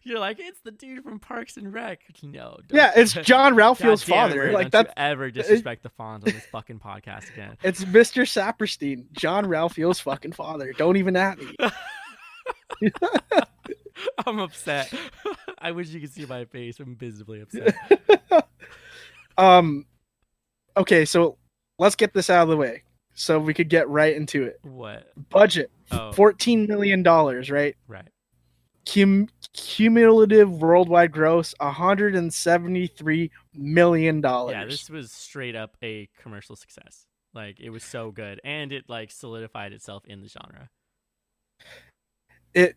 [SPEAKER 2] like, it's the dude from Parks and Rec. No.
[SPEAKER 3] Yeah, it's John Ralphio's father.
[SPEAKER 2] Right,
[SPEAKER 3] like
[SPEAKER 2] don't
[SPEAKER 3] that.
[SPEAKER 2] You ever disrespect the Fonz on this fucking podcast again.
[SPEAKER 3] It's Mr. Saperstein, John Ralphio's fucking father. Don't even at me.
[SPEAKER 2] I'm upset. I wish you could see my face. I'm visibly upset.
[SPEAKER 3] Okay, so let's get this out of the way so we could get right into it.
[SPEAKER 2] What?
[SPEAKER 3] Budget. $14 million, right?
[SPEAKER 2] Right.
[SPEAKER 3] Cumulative worldwide gross $173 million.
[SPEAKER 2] Yeah, this was straight up a commercial success. Like, it was so good, and it like solidified itself in the genre.
[SPEAKER 3] It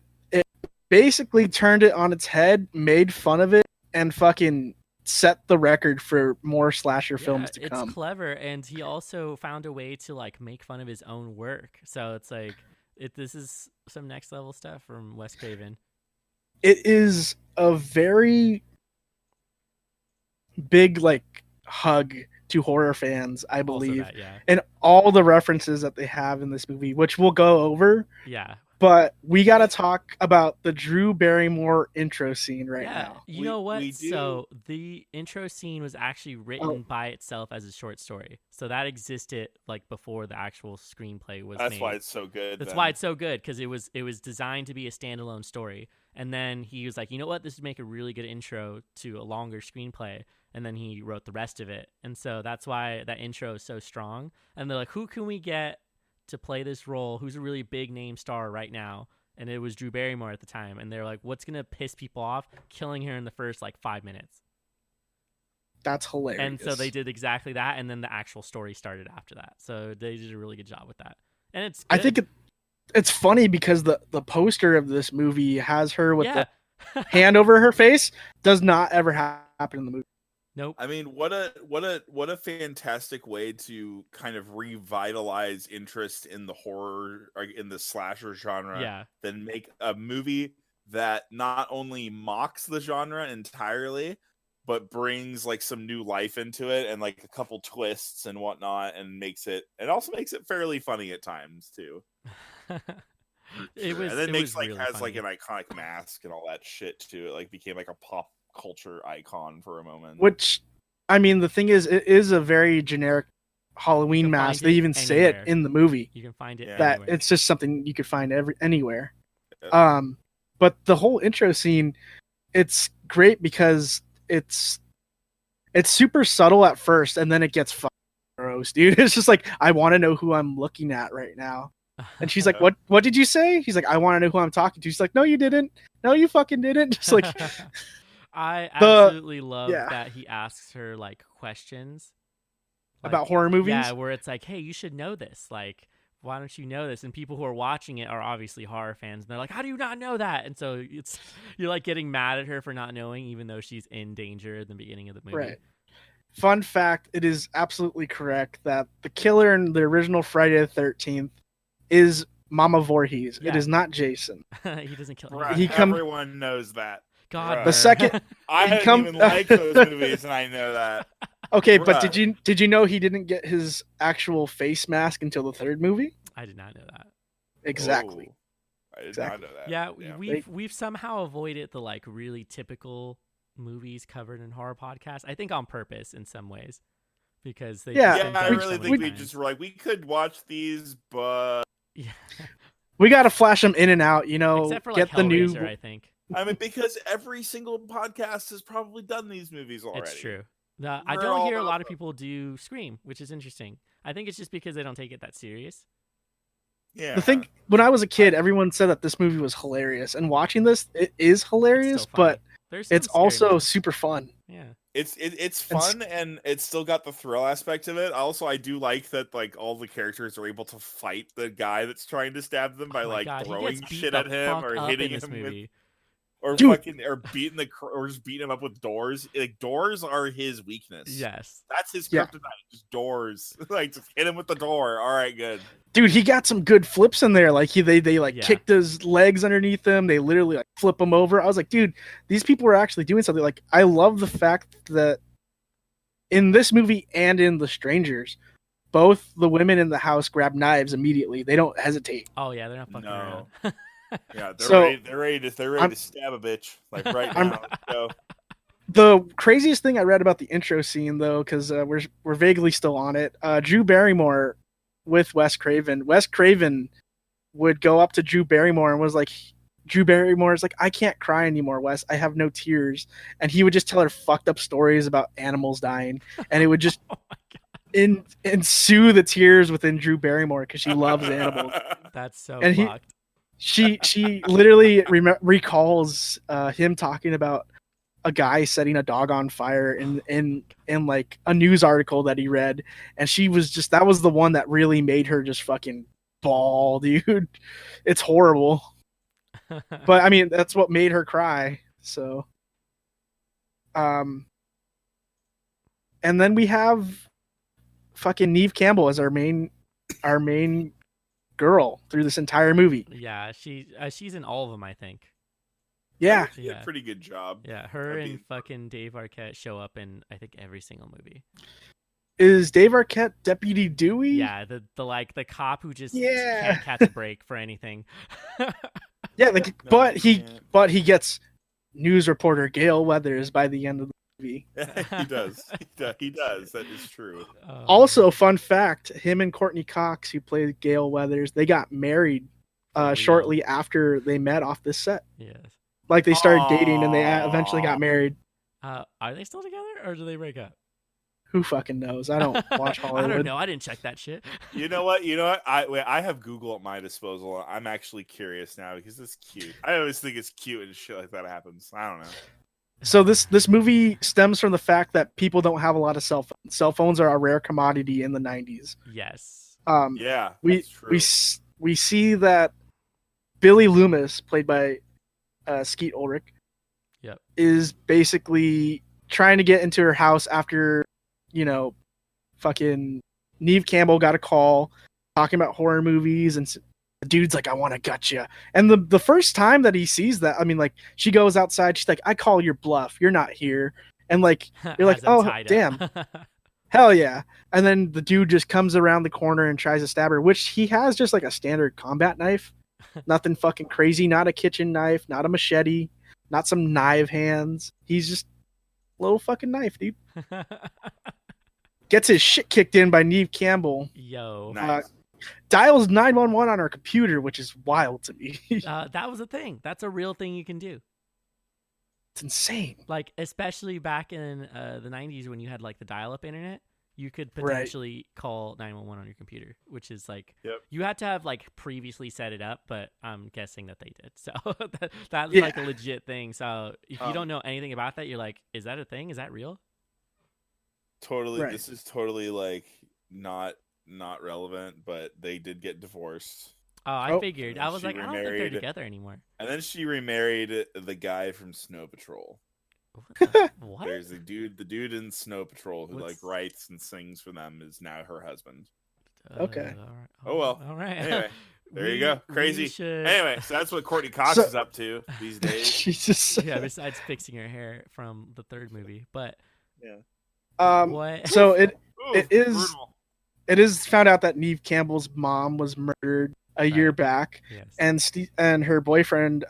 [SPEAKER 3] basically turned it on its head, made fun of it, and fucking set the record for more slasher films to come.
[SPEAKER 2] It's clever, and he also found a way to like make fun of his own work. So it's like this is some next level stuff from Wes Craven.
[SPEAKER 3] It is a very big like hug to horror fans, I believe, and all the references that they have in this movie, which we'll go over.
[SPEAKER 2] Yeah.
[SPEAKER 3] But we got to talk about the Drew Barrymore intro scene now.
[SPEAKER 2] You know what? So the intro scene was actually written by itself as a short story. So that existed like before the actual screenplay was made.
[SPEAKER 1] That's why it's so good.
[SPEAKER 2] That's why it's so good, because it was designed to be a standalone story. And then he was like, you know what? This would make a really good intro to a longer screenplay. And then he wrote the rest of it. And so that's why that intro is so strong. And they're like, who can we get to play this role? Who's a really big name star right now? And it was Drew Barrymore at the time. And they're like, what's going to piss people off? Killing her in the first like 5 minutes.
[SPEAKER 3] That's hilarious.
[SPEAKER 2] And so they did exactly that. And then the actual story started after that. So they did a really good job with that. And it's good.
[SPEAKER 3] I think it's funny because the poster of this movie has her with the hand over her face. Does not ever happen in the movie.
[SPEAKER 2] Nope.
[SPEAKER 1] I mean, what a fantastic way to kind of revitalize interest in the horror, or in the slasher genre.
[SPEAKER 2] Yeah.
[SPEAKER 1] Then make a movie that not only mocks the genre entirely, but brings like some new life into it and like a couple twists and whatnot, and also makes it fairly funny at times too.
[SPEAKER 2] It was,
[SPEAKER 1] and then
[SPEAKER 2] has
[SPEAKER 1] like
[SPEAKER 2] funny.
[SPEAKER 1] an iconic mask and all that shit too. It like became like a pop culture icon for a moment.
[SPEAKER 3] Which, I mean, the thing is, it is a very generic Halloween mask. They even say it in the movie.
[SPEAKER 2] You can find it
[SPEAKER 3] that
[SPEAKER 2] anywhere.
[SPEAKER 3] It's just something you could find anywhere.
[SPEAKER 1] Yeah.
[SPEAKER 3] But the whole intro scene, it's great because it's super subtle at first, and then it gets fucking gross, dude. It's just like, I want to know who I'm looking at right now. And she's like, what did you say? He's like, I want to know who I'm talking to. She's like, no, you didn't. No, you fucking didn't. Just like,
[SPEAKER 2] I absolutely love that he asks her like questions
[SPEAKER 3] about horror movies.
[SPEAKER 2] Yeah, where it's like, hey, you should know this. Like, why don't you know this? And people who are watching it are obviously horror fans, and they're like, how do you not know that? And so you're like getting mad at her for not knowing, even though she's in danger at the beginning of the movie.
[SPEAKER 3] Right. Fun fact: it is absolutely correct that the killer in the original Friday the 13th is Mama Voorhees. Yeah. It is not Jason.
[SPEAKER 2] He doesn't kill.
[SPEAKER 1] Right. Everyone knows that.
[SPEAKER 2] God,
[SPEAKER 3] the second
[SPEAKER 1] I didn't even like those movies, and I know that.
[SPEAKER 3] Okay, but did you know he didn't get his actual face mask until the third movie?
[SPEAKER 2] I did not know that.
[SPEAKER 3] Exactly.
[SPEAKER 1] I did not know that.
[SPEAKER 2] Yeah, we've somehow avoided the like really typical movies covered in horror podcasts. I think on purpose in some ways, because they
[SPEAKER 1] I really think we just were like, we could watch these, but
[SPEAKER 3] we got to flash them in and out. You know,
[SPEAKER 2] except for like
[SPEAKER 3] get the new.
[SPEAKER 2] I think.
[SPEAKER 1] I mean, because every single podcast has probably done these movies already.
[SPEAKER 2] It's true. I don't hear a lot of people do Scream, which is interesting. I think it's just because they don't take it that serious.
[SPEAKER 1] Yeah.
[SPEAKER 3] The thing, when I was a kid, everyone said that this movie was hilarious, and watching this, it is hilarious, but it's also super fun.
[SPEAKER 2] Yeah.
[SPEAKER 1] It's fun, and it's still got the thrill aspect of it. Also, I do like that like all the characters are able to fight the guy that's trying to stab them by throwing shit at him or hitting him with, or beating just beating him up with doors. Like doors are his weakness.
[SPEAKER 2] Yes,
[SPEAKER 1] that's his kryptonite. Just doors. Like just hit him with the door. All right, good.
[SPEAKER 3] Dude, he got some good flips in there. Like they kicked his legs underneath him. They literally like flip him over. I was like, dude, these people are actually doing something. Like I love the fact that in this movie and in The Strangers, both the women in the house grab knives immediately. They don't hesitate.
[SPEAKER 2] Oh yeah, they're not fucking around.
[SPEAKER 1] Yeah, they're ready to stab a bitch like right now. Let's go.
[SPEAKER 3] The craziest thing I read about the intro scene, though, because we're vaguely still on it. Drew Barrymore with Wes Craven. Wes Craven would go up to Drew Barrymore and was like, Drew Barrymore is like, I can't cry anymore, Wes. I have no tears. And he would just tell her fucked up stories about animals dying, and it would just ensue the tears within Drew Barrymore because she loves animals.
[SPEAKER 2] That's so
[SPEAKER 3] and
[SPEAKER 2] fucked.
[SPEAKER 3] She literally recalls him talking about a guy setting a dog on fire in like a news article that he read, and she was just, that was the one that really made her just fucking bawl, dude. It's horrible. But I mean, that's what made her cry. So and then we have fucking Neve Campbell as our main girl through this entire movie.
[SPEAKER 2] Yeah, she's in all of them, I think.
[SPEAKER 3] Yeah.
[SPEAKER 1] She did a pretty good job.
[SPEAKER 2] Yeah, her and fucking Dave Arquette show up in I think every single movie.
[SPEAKER 3] Is Dave Arquette Deputy Dewey?
[SPEAKER 2] Yeah, the cop who just can't catch a break for anything.
[SPEAKER 3] Yeah, but he gets news reporter Gale Weathers by the end of the movie.
[SPEAKER 1] He does. He does. That is true.
[SPEAKER 3] Also, fun fact: him and Courtney Cox, who played Gale Weathers, they got married shortly after they met off this set.
[SPEAKER 2] Yes.
[SPEAKER 3] Like they started dating and they eventually got married.
[SPEAKER 2] Are they still together or do they break up?
[SPEAKER 3] Who fucking knows? I don't watch Hollywood.
[SPEAKER 2] I don't know. I didn't check that shit.
[SPEAKER 1] You know what? I have Google at my disposal. I'm actually curious now because it's cute. I always think it's cute and shit like that happens. I don't know.
[SPEAKER 3] So this movie stems from the fact that people don't have a lot of cell phones. Cell phones are a rare commodity in the 90s.
[SPEAKER 2] Yes.
[SPEAKER 1] Yeah.
[SPEAKER 3] We see that Billy Loomis, played by Skeet Ulrich, is basically trying to get into her house after, fucking Neve Campbell got a call talking about horror movies, and the dude's like, I want to gut you. And the first time that he sees that, I mean, like, she goes outside, she's like, I call your bluff, you're not here. And like, you're like, oh damn, hell yeah. And then the dude just comes around the corner and tries to stab her, which he has just like a standard combat knife. Nothing fucking crazy, not a kitchen knife, not a machete, not some knife hands. He's just a little fucking knife, dude. Gets his shit kicked in by Neve Campbell.
[SPEAKER 2] Yo.
[SPEAKER 1] Nice.
[SPEAKER 3] Dials 911 on her computer, which is wild to me.
[SPEAKER 2] That was a thing. That's a real thing you can do.
[SPEAKER 3] It's insane.
[SPEAKER 2] Like, especially back in the 90s when you had like the dial-up internet. You could potentially call 911 on your computer, which is like, you had to have like previously set it up, but I'm guessing that they did. So that's like a legit thing. So if you don't know anything about that, you're like, is that a thing? Is that real?
[SPEAKER 1] Totally. Right. This is totally like not relevant, but they did get divorced.
[SPEAKER 2] Oh, I figured. I was like, I don't think they're together anymore.
[SPEAKER 1] And then she remarried the guy from Snow Patrol.
[SPEAKER 2] What?
[SPEAKER 1] There's the dude in Snow Patrol who like writes and sings for them is now her husband.
[SPEAKER 3] Okay.
[SPEAKER 1] Oh well.
[SPEAKER 2] All right.
[SPEAKER 1] Anyway, there you go. Crazy. Anyway, so that's what Courtney Cox is up to these days.
[SPEAKER 3] She's just
[SPEAKER 2] besides fixing her hair from the third movie, but
[SPEAKER 3] what? So it is
[SPEAKER 1] brutal.
[SPEAKER 3] It is found out that Neve Campbell's mom was murdered a year back, and her boyfriend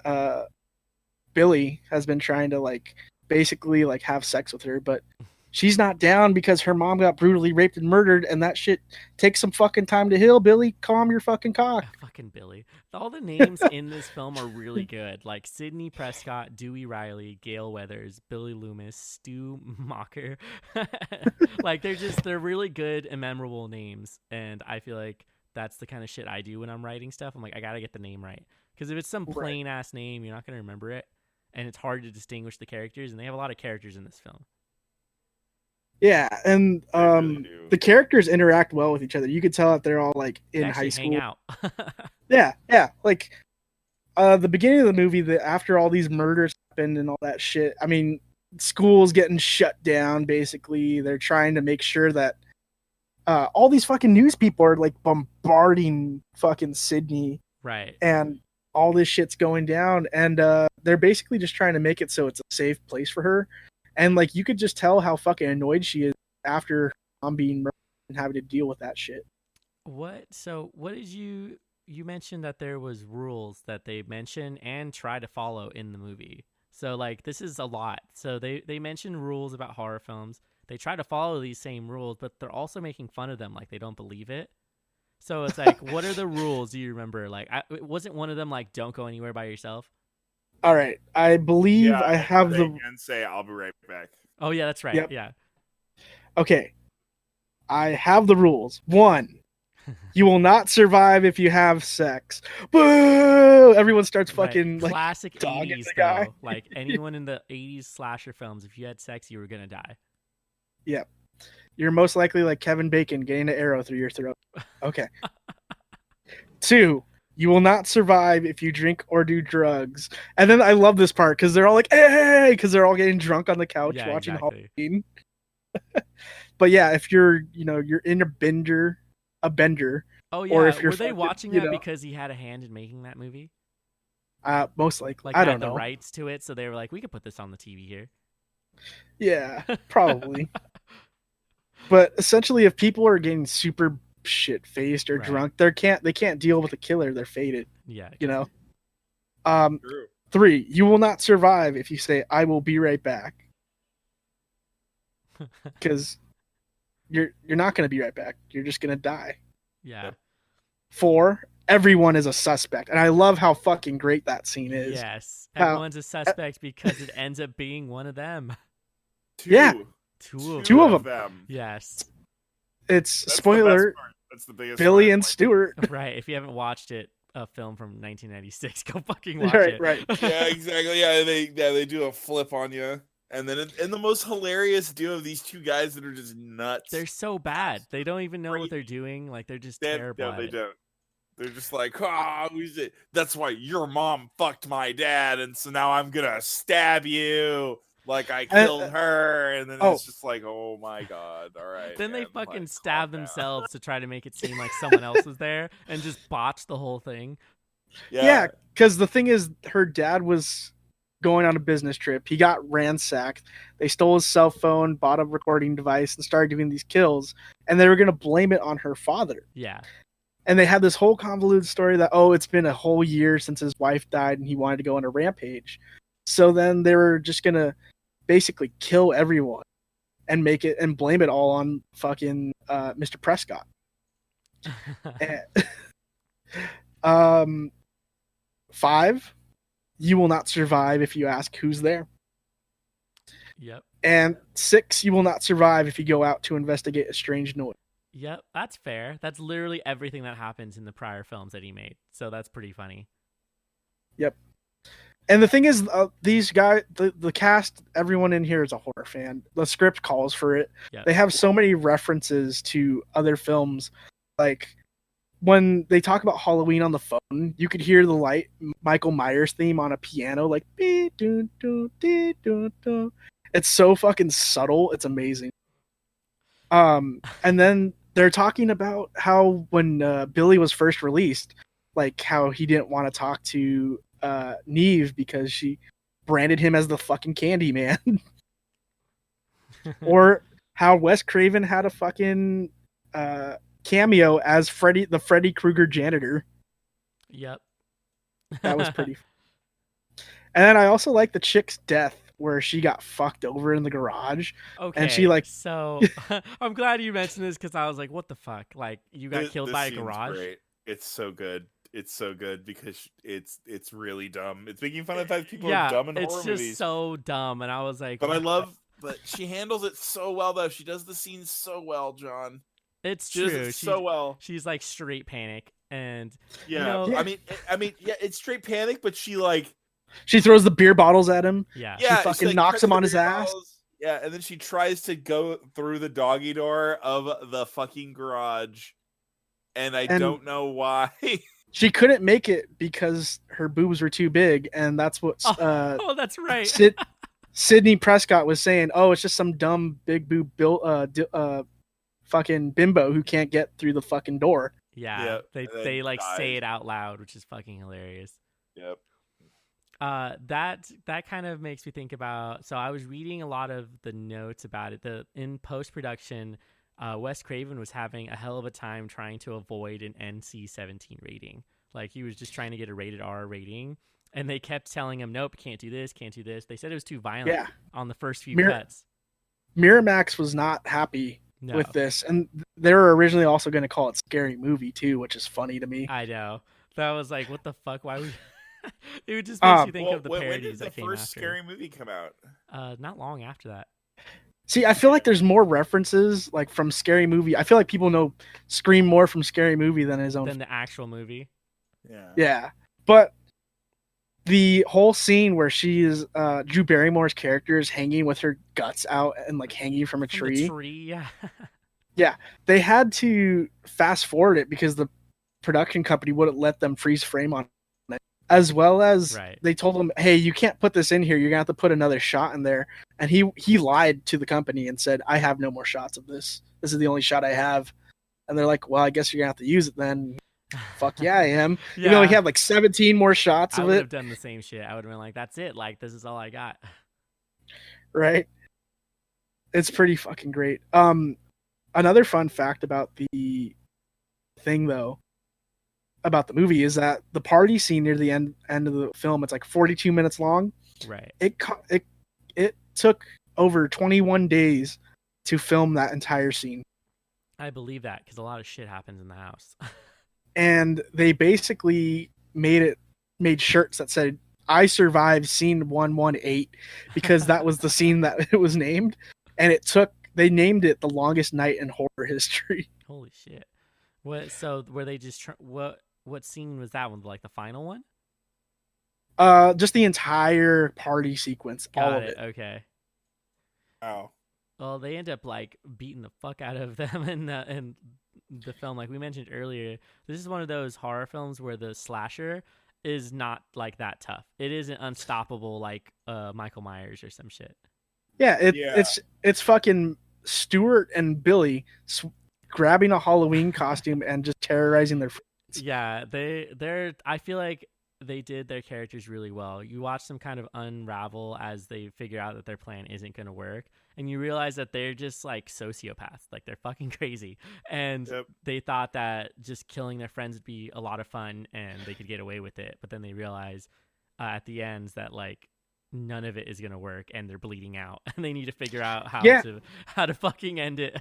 [SPEAKER 3] Billy has been trying to like basically like have sex with her, but she's not down because her mom got brutally raped and murdered, and that shit takes some fucking time to heal. Billy, calm your fucking cock.
[SPEAKER 2] Fucking Billy. All the names in this film are really good, like Sidney Prescott, Dewey Riley, Gale Weathers, Billy Loomis, Stu Mocker. Like they're really good and memorable names, and I feel like that's the kind of shit I do when I'm writing stuff. I'm like, I gotta get the name right, because if it's some plain ass name, you're not gonna remember it. and it's hard to distinguish the characters, and they have a lot of characters in this film.
[SPEAKER 3] Yeah, and
[SPEAKER 1] really
[SPEAKER 3] the characters interact well with each other. You could tell that they're all like in high school.
[SPEAKER 2] Hang out.
[SPEAKER 3] Yeah. Like the beginning of the movie, after all these murders happened and all that shit. I mean, school's getting shut down. Basically, they're trying to make sure that all these fucking news people are like bombarding fucking Sydney,
[SPEAKER 2] right?
[SPEAKER 3] And all this shit's going down, and they're basically just trying to make it so it's a safe place for her. And like you could just tell how fucking annoyed she is after being murdered and having to deal with that shit.
[SPEAKER 2] What did you mentioned that there was rules that they mention and try to follow in the movie. So like this is a lot. So they mention rules about horror films. They try to follow these same rules, but they're also making fun of them like they don't believe it. So it's like, what are the rules? Do you remember? Like, wasn't one of them like, don't go anywhere by yourself?
[SPEAKER 3] All right, I believe I have
[SPEAKER 1] and say I'll be right back.
[SPEAKER 2] Oh yeah, that's right.
[SPEAKER 3] Yep.
[SPEAKER 2] Yeah.
[SPEAKER 3] Okay, I have the rules. 1, you will not survive if you have sex. Boo! Everyone starts fucking like
[SPEAKER 2] classic 80s though. Like anyone in the 80s slasher films, if you had sex, you were gonna die.
[SPEAKER 3] Yep. You're most likely like Kevin Bacon getting an arrow through your throat. Okay. 2, you will not survive if you drink or do drugs. And then I love this part because they're all like, hey, because they're all getting drunk on the couch watching Halloween. But yeah, if you're in a bender.
[SPEAKER 2] Oh yeah.
[SPEAKER 3] Or if you're
[SPEAKER 2] were they watching that because he had a hand in making that movie?
[SPEAKER 3] Most likely.
[SPEAKER 2] Like
[SPEAKER 3] I don't know.
[SPEAKER 2] The rights to it, so they were like, we could put this on the TV here.
[SPEAKER 3] Yeah, probably. But essentially, if people are getting super shit-faced or drunk, they can't deal with a killer. They're faded.
[SPEAKER 2] Yeah,
[SPEAKER 3] you know.
[SPEAKER 1] True.
[SPEAKER 3] 3, you will not survive if you say I will be right back, because you're not going to be right back. You're just going to die.
[SPEAKER 2] Yeah.
[SPEAKER 3] 4, everyone is a suspect, and I love how fucking great that scene is.
[SPEAKER 2] Yes, everyone's a suspect because it ends up being one of them.
[SPEAKER 1] 2.
[SPEAKER 3] Yeah.
[SPEAKER 2] Two
[SPEAKER 3] of them.
[SPEAKER 2] Yes.
[SPEAKER 3] That's spoiler.
[SPEAKER 1] That's the biggest
[SPEAKER 3] Billy and Stuart.
[SPEAKER 2] Right. If you haven't watched it, a film from 1996, go fucking watch
[SPEAKER 3] it.
[SPEAKER 2] It.
[SPEAKER 3] Right.
[SPEAKER 1] Yeah, exactly. Yeah, they do a flip on you. And then in the most hilarious duo of these two guys that are just nuts.
[SPEAKER 2] They're so bad. They don't even know what they're doing. Like they're just terrible.
[SPEAKER 1] Yeah, they don't. They're just like, who's it? That's why your mom fucked my dad, and so now I'm gonna stab you like I killed her. And then it's just like, oh my god, all right.
[SPEAKER 2] Then they fucking stab themselves to try to make it seem like someone else was there, and just botch the whole thing.
[SPEAKER 3] Yeah, because the thing is, her dad was going on a business trip. He got ransacked. They stole his cell phone, bought a recording device, and started doing these kills. And they were gonna blame it on her father.
[SPEAKER 2] Yeah.
[SPEAKER 3] And they had this whole convoluted story that, it's been a whole year since his wife died and he wanted to go on a rampage. So then they were just going to basically kill everyone and make it and blame it all on fucking Mr. Prescott. 5, you will not survive if you ask who's there.
[SPEAKER 2] Yep.
[SPEAKER 3] And 6, you will not survive if you go out to investigate a strange noise.
[SPEAKER 2] Yep, that's fair. That's literally everything that happens in the prior films that he made. So that's pretty funny.
[SPEAKER 3] Yep. And the thing is, these guys, the cast, everyone in here is a horror fan. The script calls for it.
[SPEAKER 2] Yep.
[SPEAKER 3] They have so many references to other films. Like, when they talk about Halloween on the phone, you could hear the Michael Myers theme on a piano, like, it's so fucking subtle. It's amazing. And then they're talking about how when Billy was first released, like how he didn't want to talk to Neve because she branded him as the fucking Candy Man. Or how Wes Craven had a fucking cameo as the Freddy Krueger janitor.
[SPEAKER 2] Yep.
[SPEAKER 3] That was pretty. And then I also like the chick's death, where she got fucked over in the garage.
[SPEAKER 2] Okay,
[SPEAKER 3] and she
[SPEAKER 2] so I'm glad you mentioned this because I was like, what the fuck? Like, you got killed by a garage?
[SPEAKER 1] Great. It's so good. It's so good because it's really dumb. It's making fun of how people are dumb in horror movies.
[SPEAKER 2] It's just so dumb, and I was like...
[SPEAKER 1] But she handles it so well, though. She does the scene so well, John.
[SPEAKER 2] It's
[SPEAKER 1] she
[SPEAKER 2] true.
[SPEAKER 1] Does it so well.
[SPEAKER 2] She's like straight panic, and...
[SPEAKER 1] Yeah, I mean, yeah, it's straight panic, but she like...
[SPEAKER 3] She throws the beer bottles at him.
[SPEAKER 2] Yeah.
[SPEAKER 3] She fucking knocks him on his ass.
[SPEAKER 1] Yeah, and then she tries to go through the doggy door of the fucking garage, and I don't know why.
[SPEAKER 3] She couldn't make it because her boobs were too big, and that's what.
[SPEAKER 2] That's right.
[SPEAKER 3] Sydney Prescott was saying, "Oh, it's just some dumb big boob fucking bimbo who can't get through the fucking door."
[SPEAKER 2] Yeah, they like say it out loud, which is fucking hilarious.
[SPEAKER 1] Yep.
[SPEAKER 2] That kind of makes me think about. So I was reading a lot of the notes about it. In post production, Wes Craven was having a hell of a time trying to avoid an NC-17 rating. Like he was just trying to get a rated R rating, and they kept telling him, "Nope, can't do this, can't do this." They said it was too violent on the first few cuts.
[SPEAKER 3] Miramax was not happy with this, and they were originally also going to call it Scary Movie too, which is funny to me.
[SPEAKER 2] I know. That was like, what the fuck? Why would? It would just makes you think of the parodies that came after.
[SPEAKER 1] When did the first Scary Movie come out?
[SPEAKER 2] Not long after that.
[SPEAKER 3] See, I feel like there's more references like from Scary Movie. I feel like people know Scream more from Scary Movie than the actual movie.
[SPEAKER 1] Yeah,
[SPEAKER 3] but the whole scene where she is Drew Barrymore's character is hanging with her guts out and like hanging from a tree. Yeah, they had to fast forward it because the production company wouldn't let them freeze frame on it. As well as they told him, "Hey, you can't put this in here. You're gonna have to put another shot in there." And he lied to the company and said, "I have no more shots of this. This is the only shot I have." And they're like, "Well, I guess you're gonna have to use it then." Fuck yeah, I am. You know, he had like 17 more shots of it.
[SPEAKER 2] I would have done the same shit. I would have been like, "That's it. Like, this is all I got."
[SPEAKER 3] Right. It's pretty fucking great. Another fun fact about the thing though, about the movie is that the party scene near the end of the film, it's like 42 minutes long.
[SPEAKER 2] Right.
[SPEAKER 3] It took over 21 days to film that entire scene.
[SPEAKER 2] I believe that because a lot of shit happens in the house.
[SPEAKER 3] And they basically made shirts that said, "I survived scene 118," because that was the scene that it was named. And they named it the longest night in horror history.
[SPEAKER 2] Holy shit. So were they just what scene was that one? Like the final one?
[SPEAKER 3] Just the entire party sequence. All of it.
[SPEAKER 2] Okay.
[SPEAKER 1] Wow.
[SPEAKER 2] Well, they end up like beating the fuck out of them in the film. Like we mentioned earlier, this is one of those horror films where the slasher is not like that tough. It isn't unstoppable like Michael Myers or some shit.
[SPEAKER 3] Yeah, it's fucking Stuart and Billy grabbing a Halloween costume and just terrorizing their friends.
[SPEAKER 2] Yeah, they're I feel like they did their characters really well. You watch them kind of unravel as they figure out that their plan isn't going to work, and you realize that they're just like sociopaths, like they're fucking crazy, and they thought that just killing their friends would be a lot of fun and they could get away with it, but then they realize at the end that like none of it is going to work and they're bleeding out and they need to figure out how to fucking end it.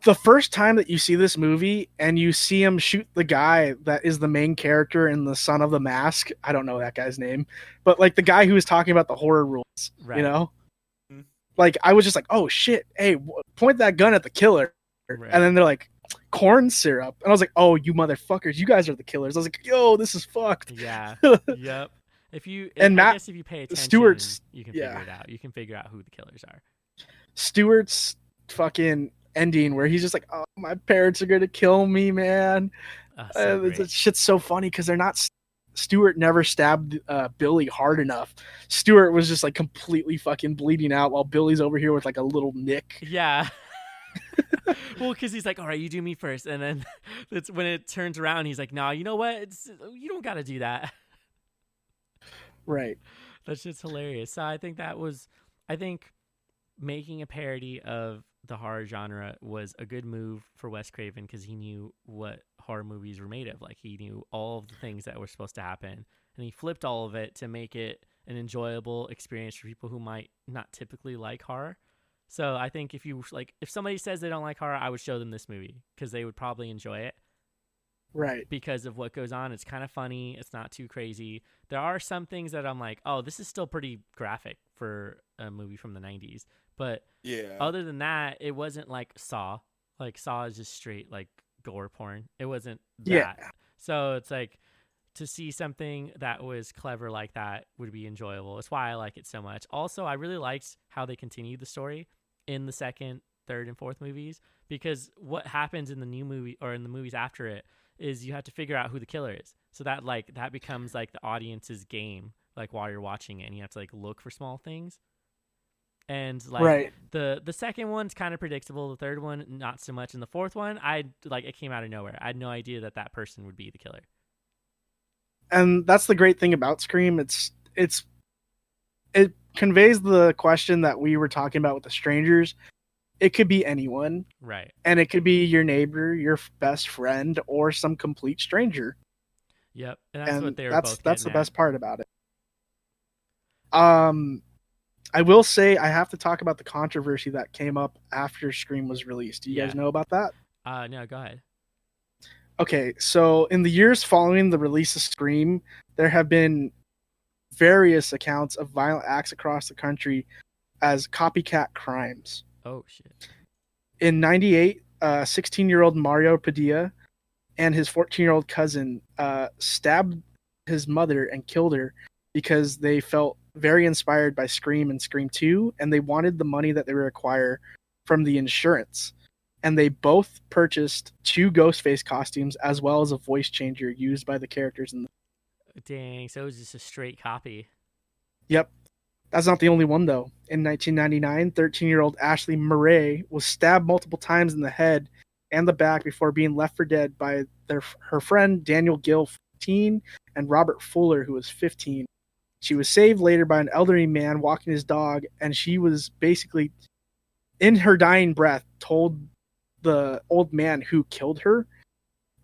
[SPEAKER 3] The first time that you see this movie and you see him shoot the guy that is the main character in The Son of the Mask, I don't know that guy's name, but like the guy who was talking about the horror rules, you know? Like I was just like, "Oh shit, hey, point that gun at the killer." Right. And then they're like, "Corn syrup." And I was like, "Oh, you motherfuckers, you guys are the killers." I was like, "Yo, this is fucked."
[SPEAKER 2] Yeah. Yep. I guess if you pay attention,
[SPEAKER 3] Stewart's,
[SPEAKER 2] you can figure it out. You can figure out who the killers are.
[SPEAKER 3] Stewart's fucking ending where he's just like, "Oh, my parents are gonna kill me, man." Shit's so funny because they're not. Stewart never stabbed Billy hard enough. Stewart was just like completely fucking bleeding out while Billy's over here with like a little nick.
[SPEAKER 2] Yeah. Well, because he's like, "All right, you do me first," and then it's when it turns around, he's like, "Nah, you know what? You don't got to do that."
[SPEAKER 3] Right.
[SPEAKER 2] That's just hilarious. So I think making a parody of the horror genre was a good move for Wes Craven because he knew what horror movies were made of. Like he knew all of the things that were supposed to happen, and he flipped all of it to make it an enjoyable experience for people who might not typically like horror. So I think if somebody says they don't like horror, I would show them this movie because they would probably enjoy it.
[SPEAKER 3] Right.
[SPEAKER 2] Because of what goes on. It's kind of funny. It's not too crazy. There are some things that I'm like, "Oh, this is still pretty graphic for a movie from the 90s." But other than that, it wasn't like Saw. Like Saw is just straight like gore porn. It wasn't that. So it's like to see something that was clever like that would be enjoyable. That's why I like it so much. Also, I really liked how they continued the story in the second, third, and fourth movies, because what happens in the new movie or in the movies after it is you have to figure out who the killer is. So that that becomes like the audience's game, like while you're watching it, and you have to like look for small things. And like the second one's kind of predictable. The third one, not so much. And the fourth one, it came out of nowhere. I had no idea that person would be the killer.
[SPEAKER 3] And that's the great thing about Scream. It conveys the question that we were talking about with the strangers. It could be anyone,
[SPEAKER 2] right? And
[SPEAKER 3] it could be your neighbor, your best friend, or some complete stranger.
[SPEAKER 2] Yep, and that's what they were both.
[SPEAKER 3] That's the best part about it. I will say I have to talk about the controversy that came up after Scream was released. Do you guys know about that?
[SPEAKER 2] No, go ahead.
[SPEAKER 3] Okay, so in the years following the release of Scream, there have been various accounts of violent acts across the country as copycat crimes.
[SPEAKER 2] Oh, shit.
[SPEAKER 3] In 98, 16-year-old Mario Padilla and his 14-year-old cousin stabbed his mother and killed her because they felt very inspired by Scream and Scream 2, and they wanted the money that they would acquire from the insurance. And they both purchased 2 Ghostface costumes as well as a voice changer used by the characters in the...
[SPEAKER 2] Dang, so it was just a straight copy.
[SPEAKER 3] Yep. That's not the only one, though. In 1999, 13-year-old Ashley Murray was stabbed multiple times in the head and the back before being left for dead by her friend Daniel Gill, 14, and Robert Fuller, who was 15. She was saved later by an elderly man walking his dog, and she was basically, in her dying breath, told the old man who killed her,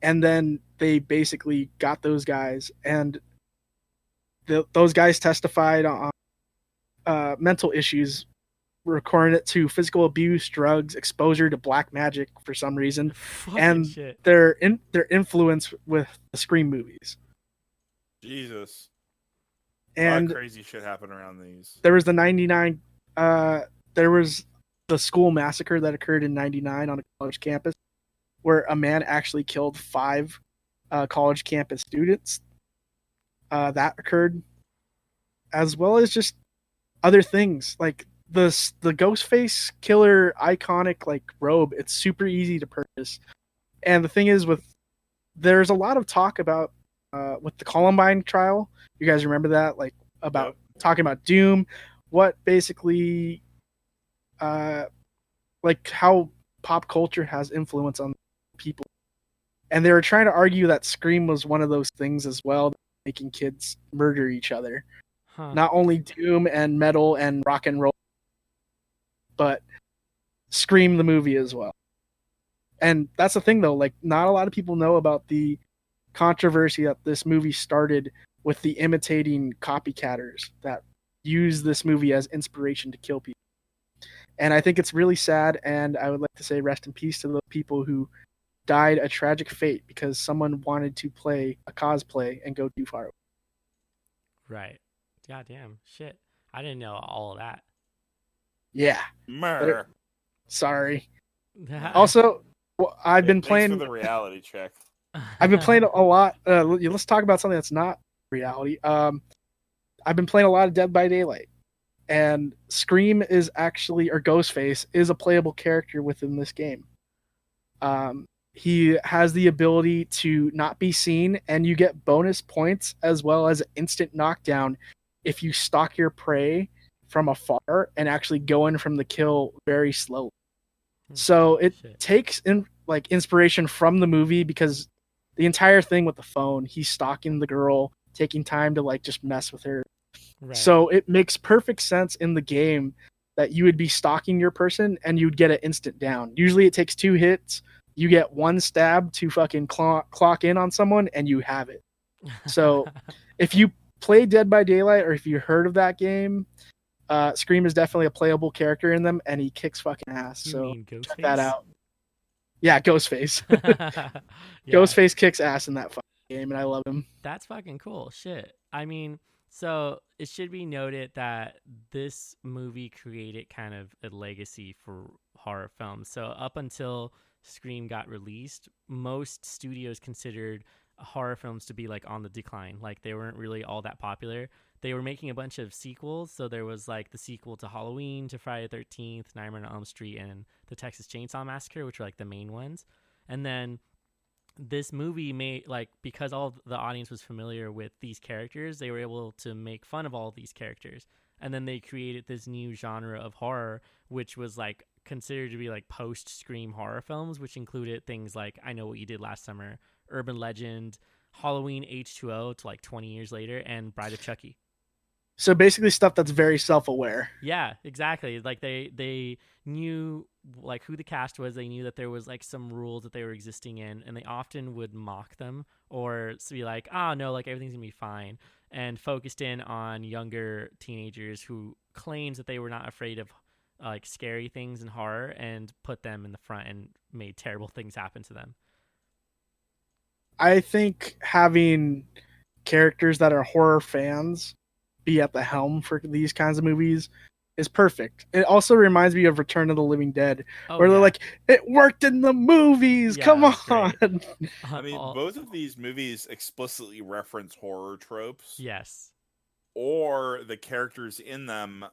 [SPEAKER 3] and then they basically got those guys, and those guys testified on mental issues, recording it to physical abuse, drugs, exposure to black magic for some reason, and their influence with the Scream movies.
[SPEAKER 1] Jesus.
[SPEAKER 3] And
[SPEAKER 1] crazy shit happened around these.
[SPEAKER 3] There was the 99 there was the School Massacre that occurred in 99 on a college campus, where a man actually killed 5 college campus students. That occurred, as well as just other things like the Ghostface killer iconic like robe. It's super easy to purchase, and the thing is, there's a lot of talk about with the Columbine trial. You guys remember that, like about talking about Doom, what basically like how pop culture has influence on people. And they were trying to argue that Scream was one of those things as well, making kids murder each other. Not only Doom and metal and rock and roll, but Scream the movie as well. And that's the thing, though. Like, not a lot of people know about the controversy that this movie started with the imitating copycatters that use this movie as inspiration to kill people. And I think it's really sad, and I would like to say rest in peace to the people who died a tragic fate because someone wanted to play a cosplay and go too far.
[SPEAKER 2] Right. Goddamn. Shit. I didn't know all of that.
[SPEAKER 3] Yeah.
[SPEAKER 1] Murder.
[SPEAKER 3] Sorry. Also, I've been playing...
[SPEAKER 1] for the reality check.
[SPEAKER 3] I've been playing a lot. Let's talk about something that's not reality. I've been playing a lot of Dead by Daylight. And Scream is actually, or Ghostface, is a playable character within this game. He has the ability to not be seen, and you get bonus points as well as instant knockdown if you stalk your prey from afar and actually go in from the kill very slowly. So it takes inspiration from the movie, because the entire thing with the phone, he's stalking the girl, taking time to like just mess with her. Right. So it makes perfect sense in the game that you would be stalking your person and you'd get an instant down. Usually it takes 2 hits. You get 1 stab to fucking clock in on someone and you have it. So if you play Dead by Daylight, or if you heard of that game, Scream is definitely a playable character in them, and he kicks fucking ass. So check that out. Yeah, Ghostface. Yeah. Ghostface kicks ass in that fucking game, and I love him.
[SPEAKER 2] That's fucking cool. Shit. I mean, so it should be noted that this movie created kind of a legacy for horror films. So up until Scream got released, most studios considered horror films to be like on the decline. Like they weren't really all that popular. They were making a bunch of sequels. So there was like the sequel to Halloween, to Friday the 13th, Nightmare on Elm Street, and the Texas Chainsaw Massacre, which were like the main ones. And then this movie made, like, because all the audience was familiar with these characters, they were able to make fun of all these characters. And then they created this new genre of horror, which was like considered to be like post-Scream horror films, which included things like I Know What You Did Last Summer, Urban Legend, Halloween H2O to like 20 years later, and Bride of Chucky.
[SPEAKER 3] So basically stuff that's very self-aware.
[SPEAKER 2] Yeah, exactly. Like they knew like who the cast was. They knew that there was like some rules that they were existing in, and they often would mock them or be like, "Oh no, like everything's gonna be fine," and focused in on younger teenagers who claims that they were not afraid of like scary things and horror, and put them in the front and made terrible things happen to them.
[SPEAKER 3] I think having characters that are horror fans be at the helm for these kinds of movies is perfect. It also reminds me of Return of the Living Dead, where they're like, it worked in the movies. Come on.
[SPEAKER 1] I mean, both of these movies explicitly reference horror tropes.
[SPEAKER 2] Yes.
[SPEAKER 1] Or the characters in them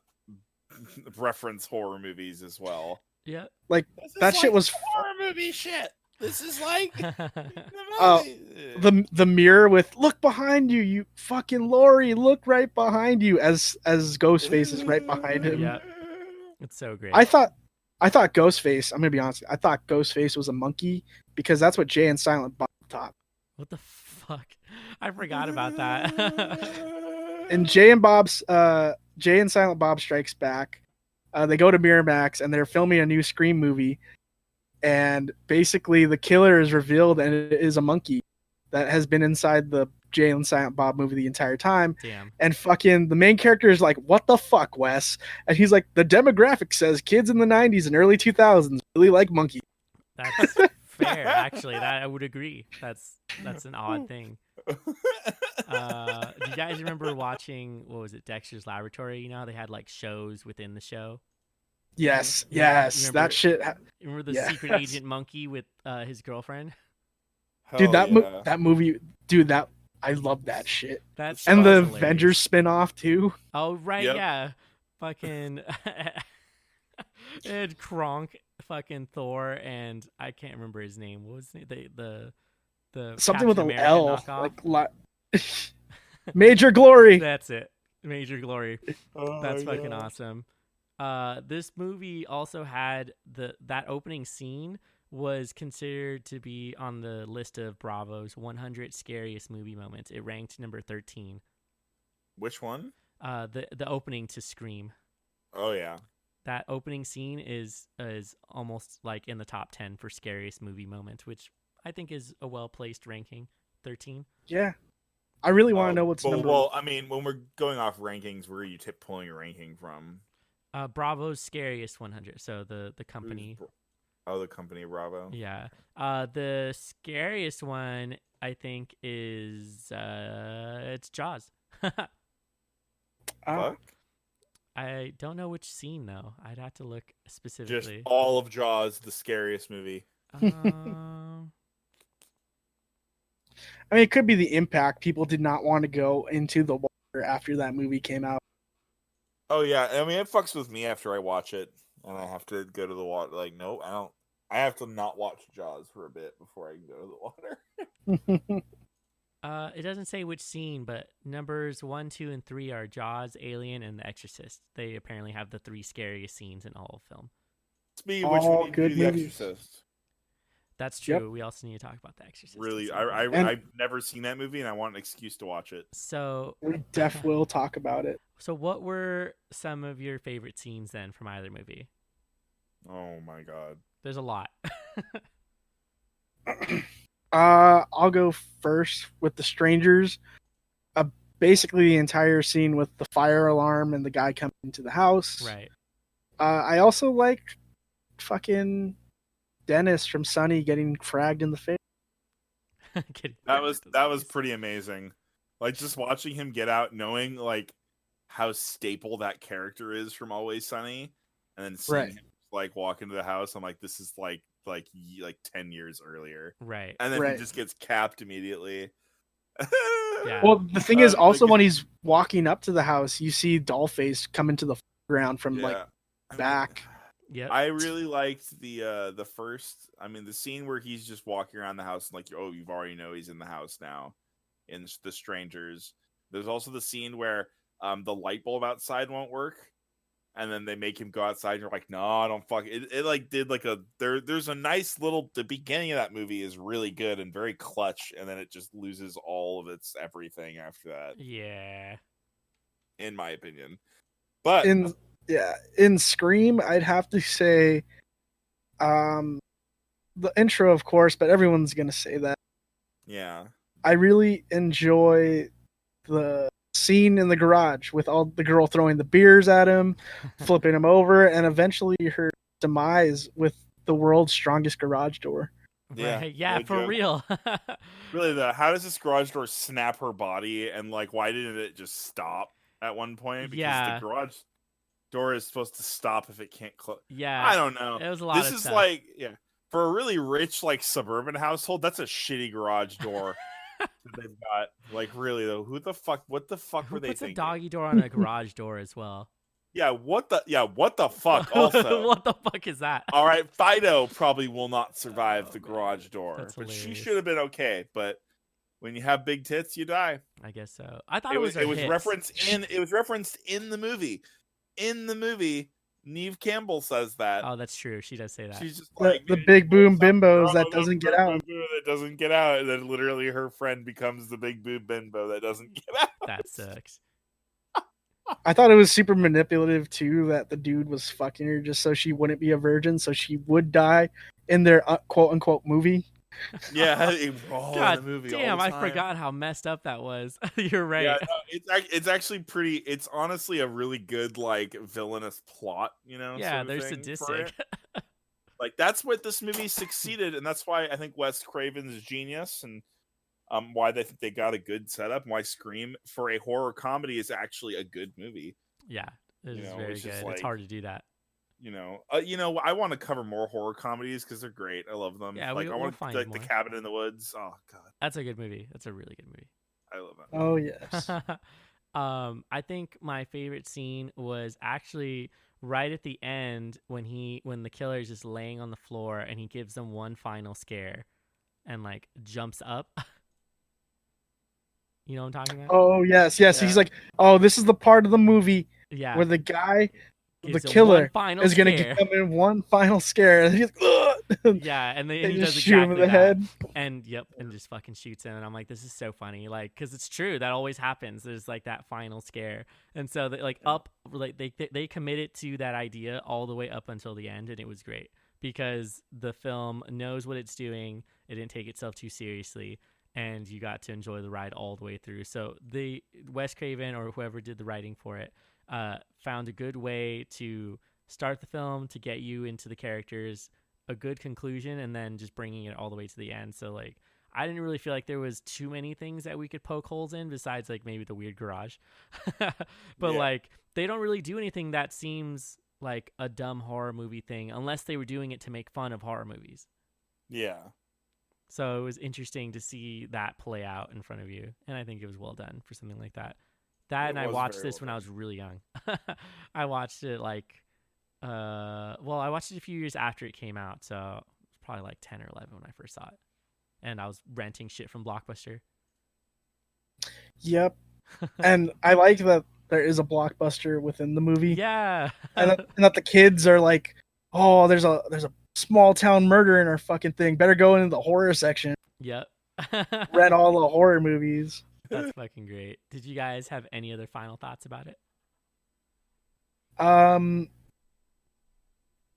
[SPEAKER 1] reference horror movies as well.
[SPEAKER 2] Yeah.
[SPEAKER 3] Like that shit was
[SPEAKER 1] horror movie shit. This is like
[SPEAKER 3] the mirror with look behind you, you fucking Laurie, look right behind you, as Ghostface is right behind him.
[SPEAKER 2] Yeah, it's so great.
[SPEAKER 3] I thought Ghostface. I'm gonna be honest. I thought Ghostface was a monkey because that's what Jay and Silent Bob taught.
[SPEAKER 2] What the fuck? I forgot about that.
[SPEAKER 3] And Jay and Silent Bob Strikes Back. They go to Miramax and they're filming a new Scream movie. And basically, the killer is revealed, and it is a monkey that has been inside the Jay and Silent Bob movie the entire time.
[SPEAKER 2] Damn.
[SPEAKER 3] And fucking the main character is like, "What the fuck, Wes?" And he's like, "The demographic says kids in the '90s and early 2000s really like monkeys."
[SPEAKER 2] That's fair, actually. That I would agree. That's an odd thing. Do you guys remember watching, what was it, Dexter's Laboratory? You know how they had like shows within the show?
[SPEAKER 3] Yes,
[SPEAKER 2] Yeah,
[SPEAKER 3] yes, that shit.
[SPEAKER 2] Remember the secret agent monkey with his girlfriend?
[SPEAKER 3] Dude, that movie, dude, that I love that shit.
[SPEAKER 2] That's
[SPEAKER 3] and the
[SPEAKER 2] hilarious.
[SPEAKER 3] Avengers spin-off too.
[SPEAKER 2] Oh right, yeah, fucking and Kronk, fucking Thor, and I can't remember his name. What was his name? The
[SPEAKER 3] something
[SPEAKER 2] Captain
[SPEAKER 3] with an
[SPEAKER 2] America
[SPEAKER 3] L,
[SPEAKER 2] knockoff?
[SPEAKER 3] like Major Glory.
[SPEAKER 2] That's it, Major Glory. That's fucking awesome. This movie also had that opening scene was considered to be on the list of Bravo's 100 scariest movie moments. It ranked number 13.
[SPEAKER 1] Which one?
[SPEAKER 2] The opening to Scream.
[SPEAKER 1] Oh yeah.
[SPEAKER 2] That opening scene is almost like in the top 10 for scariest movie moments, which I think is a well-placed ranking. 13.
[SPEAKER 3] Yeah. I really want to know what's number.
[SPEAKER 1] Well, I mean, when we're going off rankings, where are you pulling your ranking from?
[SPEAKER 2] Bravo's scariest 100. So the company.
[SPEAKER 1] The company Bravo.
[SPEAKER 2] Yeah. The scariest one I think is it's Jaws.
[SPEAKER 1] Fuck.
[SPEAKER 2] I don't know which scene though. I'd have to look specifically.
[SPEAKER 1] Just all of Jaws, the scariest movie.
[SPEAKER 3] I mean, it could be the impact. People did not want to go into the water after that movie came out.
[SPEAKER 1] Oh yeah, I mean it fucks with me after I watch it, and I have to go to the water. Like, no, I don't. I have to not watch Jaws for a bit before I can go to the water.
[SPEAKER 2] It doesn't say which scene, but numbers 1, 2, and 3 are Jaws, Alien, and The Exorcist. They apparently have the 3 scariest scenes in all of film.
[SPEAKER 1] Speed,
[SPEAKER 3] all good
[SPEAKER 1] The
[SPEAKER 3] movies.
[SPEAKER 1] Exorcist.
[SPEAKER 2] That's true. Yep. We also need to talk about The Exorcist.
[SPEAKER 1] Really, I've never seen that movie, and I want an excuse to watch it.
[SPEAKER 2] So
[SPEAKER 3] we will talk about it.
[SPEAKER 2] So what were some of your favorite scenes then from either movie?
[SPEAKER 1] Oh my god.
[SPEAKER 2] There's a lot.
[SPEAKER 3] I'll go first with The Strangers. Basically the entire scene with the fire alarm and the guy coming into the house.
[SPEAKER 2] Right.
[SPEAKER 3] I also like fucking Dennis from Sunny getting fragged in the face.
[SPEAKER 1] that was pretty amazing. Like just watching him get out, knowing like how staple that character is from Always Sunny, and then seeing him like walk into the house. I'm like, this is like like 10 years earlier,
[SPEAKER 2] Right.
[SPEAKER 1] and then he just gets capped immediately.
[SPEAKER 2] Yeah.
[SPEAKER 3] Well, the thing is also when he's walking up to the house, you see Dollface come into the ground from back.
[SPEAKER 2] Yeah.
[SPEAKER 1] I really liked the first. I mean, the scene where he's just walking around the house and like, oh, you've already know he's in the house now. In The Strangers, there's also the scene where the light bulb outside won't work, and then they make him go outside. And you're like, no, I don't fuck it. It like did like a there's a nice little. The beginning of that movie is really good and very clutch, and then it just loses all of its everything after that.
[SPEAKER 2] Yeah,
[SPEAKER 1] in my opinion. But
[SPEAKER 3] in Scream, I'd have to say, the intro, of course, but everyone's gonna say that.
[SPEAKER 1] Yeah,
[SPEAKER 3] I really enjoy the scene in the garage with all the girl throwing the beers at him, flipping him over, and eventually her demise with the world's strongest garage door.
[SPEAKER 2] Right. Yeah, for real.
[SPEAKER 1] Really, how does this garage door snap her body, and like why didn't it just stop at one point? Because the garage door is supposed to stop if it can't close.
[SPEAKER 2] Yeah,
[SPEAKER 1] I don't know.
[SPEAKER 2] It was a lot.
[SPEAKER 1] This is stuff. Like, for a really rich like suburban household, that's a shitty garage door. They've got like really though. What the fuck were they thinking?
[SPEAKER 2] Who puts a doggy door on a garage door as well?
[SPEAKER 1] What the fuck? Also,
[SPEAKER 2] what the fuck is that?
[SPEAKER 1] All right, Fido probably will not survive the garage door, but
[SPEAKER 2] hilarious.
[SPEAKER 1] she should have been okay. But when you have big tits, you die.
[SPEAKER 2] I guess so. I thought it was
[SPEAKER 1] referenced in the movie. In the movie, Neve Campbell says that.
[SPEAKER 2] Oh, that's true. She does say that.
[SPEAKER 1] She's just
[SPEAKER 3] the big boom bimbos that doesn't get out.
[SPEAKER 1] That doesn't get out, and then literally her friend becomes the big boom bimbo that doesn't get out.
[SPEAKER 2] That sucks.
[SPEAKER 3] I thought it was super manipulative too that the dude was fucking her just so she wouldn't be a virgin, so she would die in their quote unquote movie.
[SPEAKER 1] Yeah,
[SPEAKER 2] God
[SPEAKER 1] in the movie
[SPEAKER 2] damn! I forgot how messed up that was. You're right.
[SPEAKER 1] Yeah, no, it's actually pretty. It's honestly a really good like villainous plot, you know.
[SPEAKER 2] Yeah, they're sadistic.
[SPEAKER 1] Like that's what this movie succeeded, and that's why I think Wes Craven's genius, and why they think they got a good setup, and why Scream for a horror comedy is actually a good movie.
[SPEAKER 2] Yeah, it is very good. It's hard to do that.
[SPEAKER 1] I want to cover more horror comedies because they're great. I love them.
[SPEAKER 2] Yeah,
[SPEAKER 1] like I want to
[SPEAKER 2] find
[SPEAKER 1] like
[SPEAKER 2] more.
[SPEAKER 1] The Cabin in the Woods. Oh god,
[SPEAKER 2] that's a good movie. That's a really good movie.
[SPEAKER 1] I love that.
[SPEAKER 3] Oh yes.
[SPEAKER 2] I think my favorite scene was actually right at the end when the killer is just laying on the floor and he gives them one final scare, and like jumps up. You know what I'm talking about?
[SPEAKER 3] Oh yes. Yeah. He's like, oh, this is the part of the movie where the guy. The killer is going to give him in one final scare. And he's
[SPEAKER 2] yeah, and then he does
[SPEAKER 3] shoot him in the head.
[SPEAKER 2] And just fucking shoots him. And I'm like, this is so funny, like, because it's true that always happens. There's like that final scare, and so they committed to that idea all the way up until the end, and it was great because the film knows what it's doing. It didn't take itself too seriously, and you got to enjoy the ride all the way through. So Wes Craven or whoever did the writing for it found a good way to start the film, to get you into the characters, a good conclusion, and then just bringing it all the way to the end. So like I didn't really feel like there was too many things that we could poke holes in besides like maybe the weird garage. But like they don't really do anything that seems like a dumb horror movie thing unless they were doing it to make fun of horror movies.
[SPEAKER 1] Yeah.
[SPEAKER 2] So it was interesting to see that play out in front of you, and I think it was well done for something like that. And I watched this when I was really young. I watched it I watched it a few years after it came out, so it was probably like 10 or 11 when I first saw it. And I was renting shit from Blockbuster.
[SPEAKER 3] Yep. And I like that there is a Blockbuster within the movie.
[SPEAKER 2] Yeah.
[SPEAKER 3] and that the kids are like, oh, there's a small town murder in our fucking thing. Better go into the horror section.
[SPEAKER 2] Yep.
[SPEAKER 3] Rent all the horror movies.
[SPEAKER 2] That's fucking great. Did you guys have any other final thoughts about it?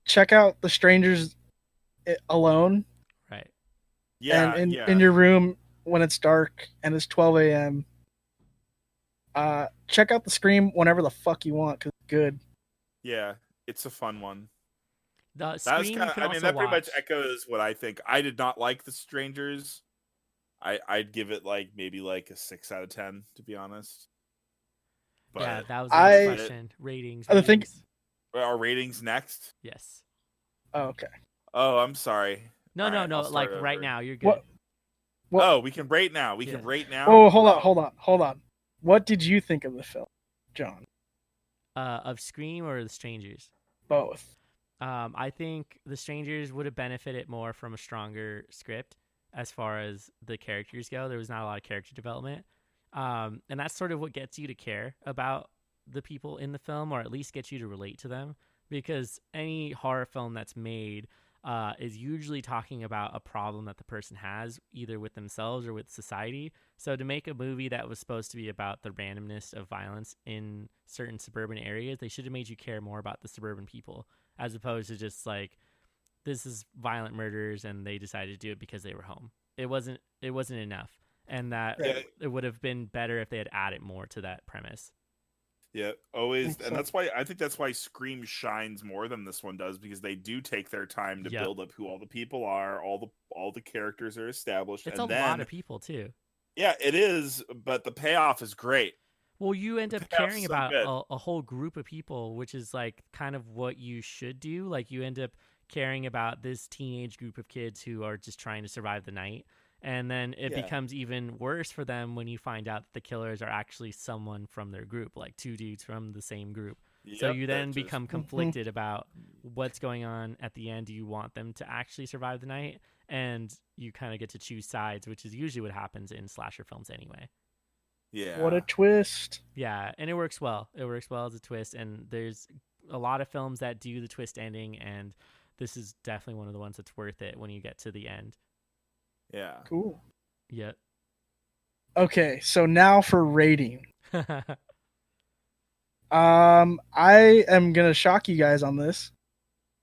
[SPEAKER 3] Check out The Strangers alone.
[SPEAKER 2] Right.
[SPEAKER 1] Yeah.
[SPEAKER 3] And in your room when it's dark and it's 12 a.m. Check out The Scream whenever the fuck you want because it's good.
[SPEAKER 1] Yeah, it's a fun one.
[SPEAKER 2] The Scream
[SPEAKER 1] that pretty much echoes what I think. I did not like The Strangers. I'd give it like maybe like a 6 out of 10 to be honest. But
[SPEAKER 2] yeah, that was the question. Ratings.
[SPEAKER 3] I think
[SPEAKER 1] our ratings next.
[SPEAKER 2] Yes.
[SPEAKER 3] Oh, okay.
[SPEAKER 1] Oh, I'm sorry.
[SPEAKER 2] No,
[SPEAKER 1] All
[SPEAKER 2] no,
[SPEAKER 1] right,
[SPEAKER 2] no.
[SPEAKER 1] I'll start
[SPEAKER 2] Like right
[SPEAKER 1] over.
[SPEAKER 2] now, you're good.
[SPEAKER 3] What?
[SPEAKER 1] Oh, we can rate now. We
[SPEAKER 2] Yeah.
[SPEAKER 1] can rate now.
[SPEAKER 3] Oh, hold on. What did you think of the film, John?
[SPEAKER 2] Of Scream or The Strangers?
[SPEAKER 3] Both.
[SPEAKER 2] I think The Strangers would have benefited more from a stronger script as far as the characters go. There was not a lot of character development. And that's sort of what gets you to care about the people in the film, or at least gets you to relate to them. Because any horror film that's made is usually talking about a problem that the person has, either with themselves or with society. So to make a movie that was supposed to be about the randomness of violence in certain suburban areas, they should have made you care more about the suburban people, as opposed to just like, this is violent murders and they decided to do it because they were home. It wasn't enough. And that it would have been better if they had added more to that premise.
[SPEAKER 1] Yeah, always, and that's why I think that's why Scream shines more than this one does, because they do take their time to build up who all the people are, all the characters are established.
[SPEAKER 2] It's
[SPEAKER 1] and
[SPEAKER 2] a lot of people too.
[SPEAKER 1] Yeah, it is, but the payoff is great.
[SPEAKER 2] Well, you end up caring about a whole group of people, which is like kind of what you should do. Like you end up caring about this teenage group of kids who are just trying to survive the night. And then it becomes even worse for them when you find out that the killers are actually someone from their group, like two dudes from the same group. Yep, so you then become conflicted about what's going on at the end. Do you want them to actually survive the night? And you kind of get to choose sides, which is usually what happens in slasher films anyway.
[SPEAKER 1] Yeah.
[SPEAKER 3] What a twist.
[SPEAKER 2] Yeah, and it works well. It works well as a twist, and there's a lot of films that do the twist ending, and this is definitely one of the ones that's worth it when you get to the end.
[SPEAKER 1] Yeah.
[SPEAKER 3] Cool.
[SPEAKER 2] Yeah.
[SPEAKER 3] Okay, so now for rating. I am gonna shock you guys on this,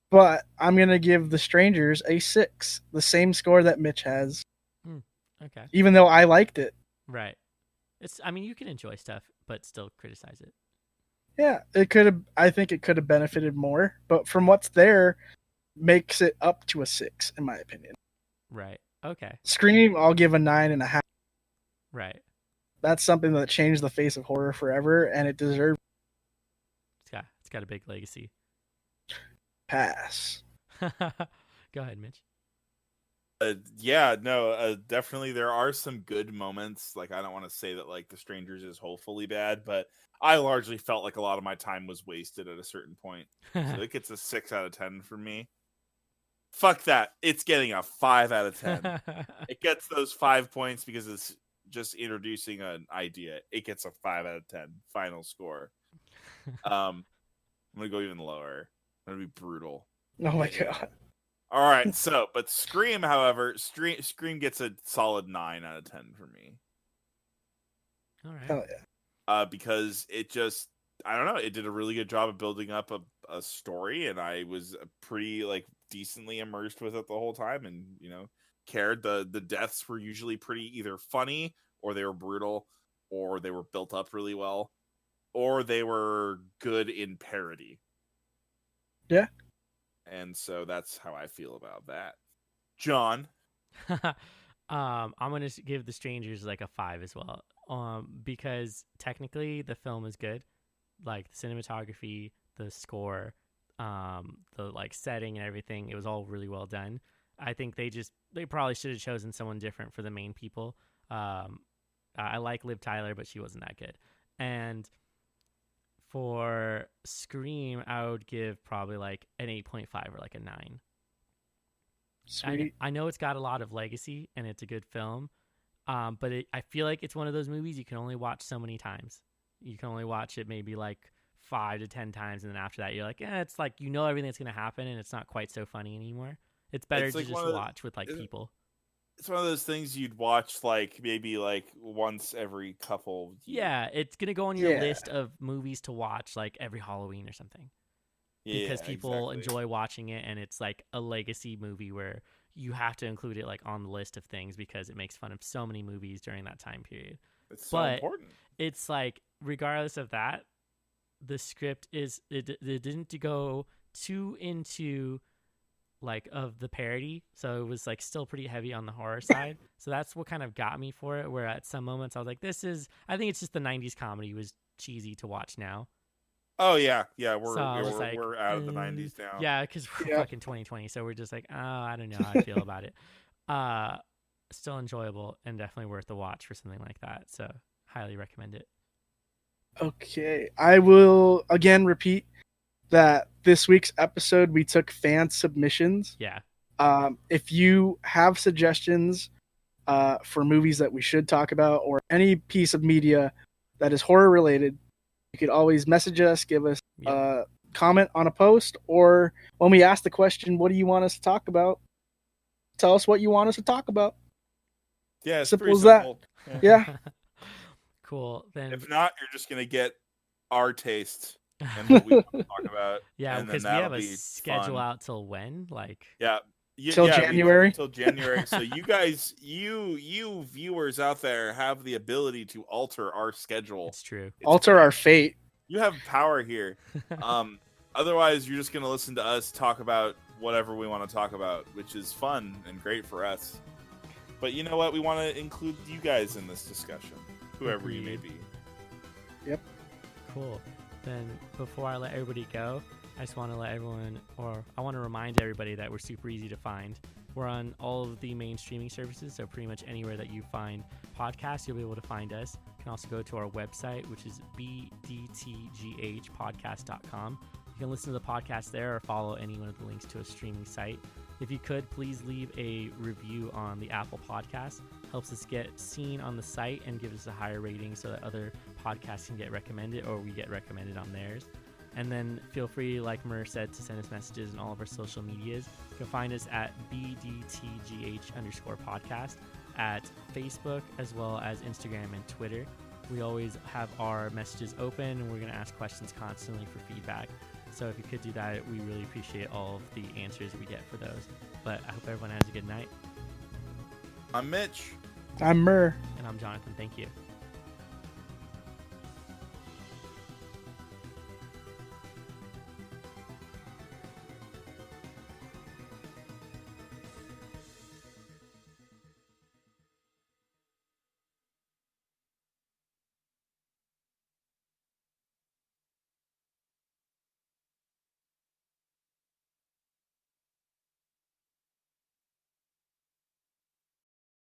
[SPEAKER 3] but I'm gonna give The Strangers a 6, the same score that Mitch has.
[SPEAKER 2] Okay.
[SPEAKER 3] Even though I liked it.
[SPEAKER 2] Right. I mean, you can enjoy stuff, but still criticize it.
[SPEAKER 3] Yeah, it could have. I think it could have benefited more, but from what's there, makes it up to a 6, in my opinion.
[SPEAKER 2] Right. Okay.
[SPEAKER 3] Scream, I'll give a 9.5.
[SPEAKER 2] Right.
[SPEAKER 3] That's something that changed the face of horror forever, and it deserves.
[SPEAKER 2] It's got a big legacy.
[SPEAKER 3] Pass.
[SPEAKER 2] Go ahead, Mitch.
[SPEAKER 1] Definitely there are some good moments. Like, I don't want to say that like The Strangers is hopefully bad, but I largely felt like a lot of my time was wasted at a certain point. So it gets a 6 out of 10 for me. Fuck that. It's getting a 5 out of 10. It gets those 5 points because it's just introducing an idea. It gets a 5 out of 10 final score. I'm going to go even lower. I'm going to be brutal.
[SPEAKER 3] Oh my God.
[SPEAKER 1] All right. So, but Scream, however, Scream gets a solid 9 out of 10 for me.
[SPEAKER 2] All right.
[SPEAKER 3] Hell yeah.
[SPEAKER 1] Because it just, I don't know, it did a really good job of building up a story, and I was pretty like decently immersed with it the whole time, and cared. The deaths were usually pretty either funny, or they were brutal, or they were built up really well, or they were good in parody.
[SPEAKER 3] Yeah.
[SPEAKER 1] And so that's how I feel about that. John.
[SPEAKER 2] I'm gonna give The Strangers like a 5 as well. Because technically the film is good, like the cinematography, the score, the like setting and everything. It was all really well done. I think they probably should have chosen someone different for the main people. I like Liv Tyler, but she wasn't that good. And for Scream, I would give probably like an 8.5 or like a 9.
[SPEAKER 3] Sweet.
[SPEAKER 2] I know it's got a lot of legacy and it's a good film, but I feel like it's one of those movies you can only watch so many times. You can only watch it maybe like 5 to 10 times, and then after that you're like, it's like everything that's going to happen, and it's not quite so funny anymore. It's better to just watch with like people.
[SPEAKER 1] It's one of those things you'd watch like maybe like once every couple years.
[SPEAKER 2] Yeah, it's going to go on your list of movies to watch like every Halloween or something. Because people enjoy watching it, and it's like a legacy movie where you have to include it like on the list of things because it makes fun of so many movies during that time period.
[SPEAKER 1] It's so important.
[SPEAKER 2] It's like, regardless of that, the script it didn't go too into like of the parody, so it was like still pretty heavy on the horror side. So that's what kind of got me for it, where at some moments I was like, I think it's just the 90s comedy was cheesy to watch now.
[SPEAKER 1] Oh yeah, we're out of the '90s now.
[SPEAKER 2] Yeah, because we're fucking 2020, so we're just like, oh, I don't know how I feel about it. Still enjoyable and definitely worth the watch for something like that. So highly recommend it.
[SPEAKER 3] Okay, I will again repeat that this week's episode we took fan submissions.
[SPEAKER 2] Yeah.
[SPEAKER 3] If you have suggestions for movies that we should talk about or any piece of media that is horror related, you could always message us, give us a comment on a post, or when we ask the question, what do you want us to talk about? Tell us what you want us to talk about.
[SPEAKER 1] Yeah, it's
[SPEAKER 3] simple as
[SPEAKER 1] simple.
[SPEAKER 3] That. Yeah.
[SPEAKER 2] Cool. Then
[SPEAKER 1] if not, you're just gonna get our taste and what we want to talk about.
[SPEAKER 2] Yeah,
[SPEAKER 1] and
[SPEAKER 2] because we have a schedule out till when? Like
[SPEAKER 3] till January.
[SPEAKER 1] Till January. So you guys, you viewers out there have the ability to alter our schedule.
[SPEAKER 2] It's true.
[SPEAKER 3] Alter our fate.
[SPEAKER 1] You have power here. Otherwise, you're just gonna listen to us talk about whatever we want to talk about, which is fun and great for us. But you know what? We want to include you guys in this discussion, whoever you may be.
[SPEAKER 3] Yep.
[SPEAKER 2] Cool. Then before I let everybody go, I just want to I want to remind everybody that we're super easy to find. We're on all of the main streaming services, so pretty much anywhere that you find podcasts, you'll be able to find us. You can also go to our website, which is bdtghpodcast.com. You can listen to the podcast there or follow any one of the links to a streaming site. If you could, please leave a review on the Apple Podcast. Helps us get seen on the site and gives us a higher rating so that other podcasts can get recommended or we get recommended on theirs. And then feel free, like Mur said, to send us messages on all of our social medias. You can find us at BDTGH_podcast at Facebook as well as Instagram and Twitter. We always have our messages open and we're going to ask questions constantly for feedback. So if you could do that, we really appreciate all of the answers we get for those. But I hope everyone has a good night.
[SPEAKER 1] I'm Mitch.
[SPEAKER 3] I'm Mur.
[SPEAKER 2] And I'm Jonathan. Thank you.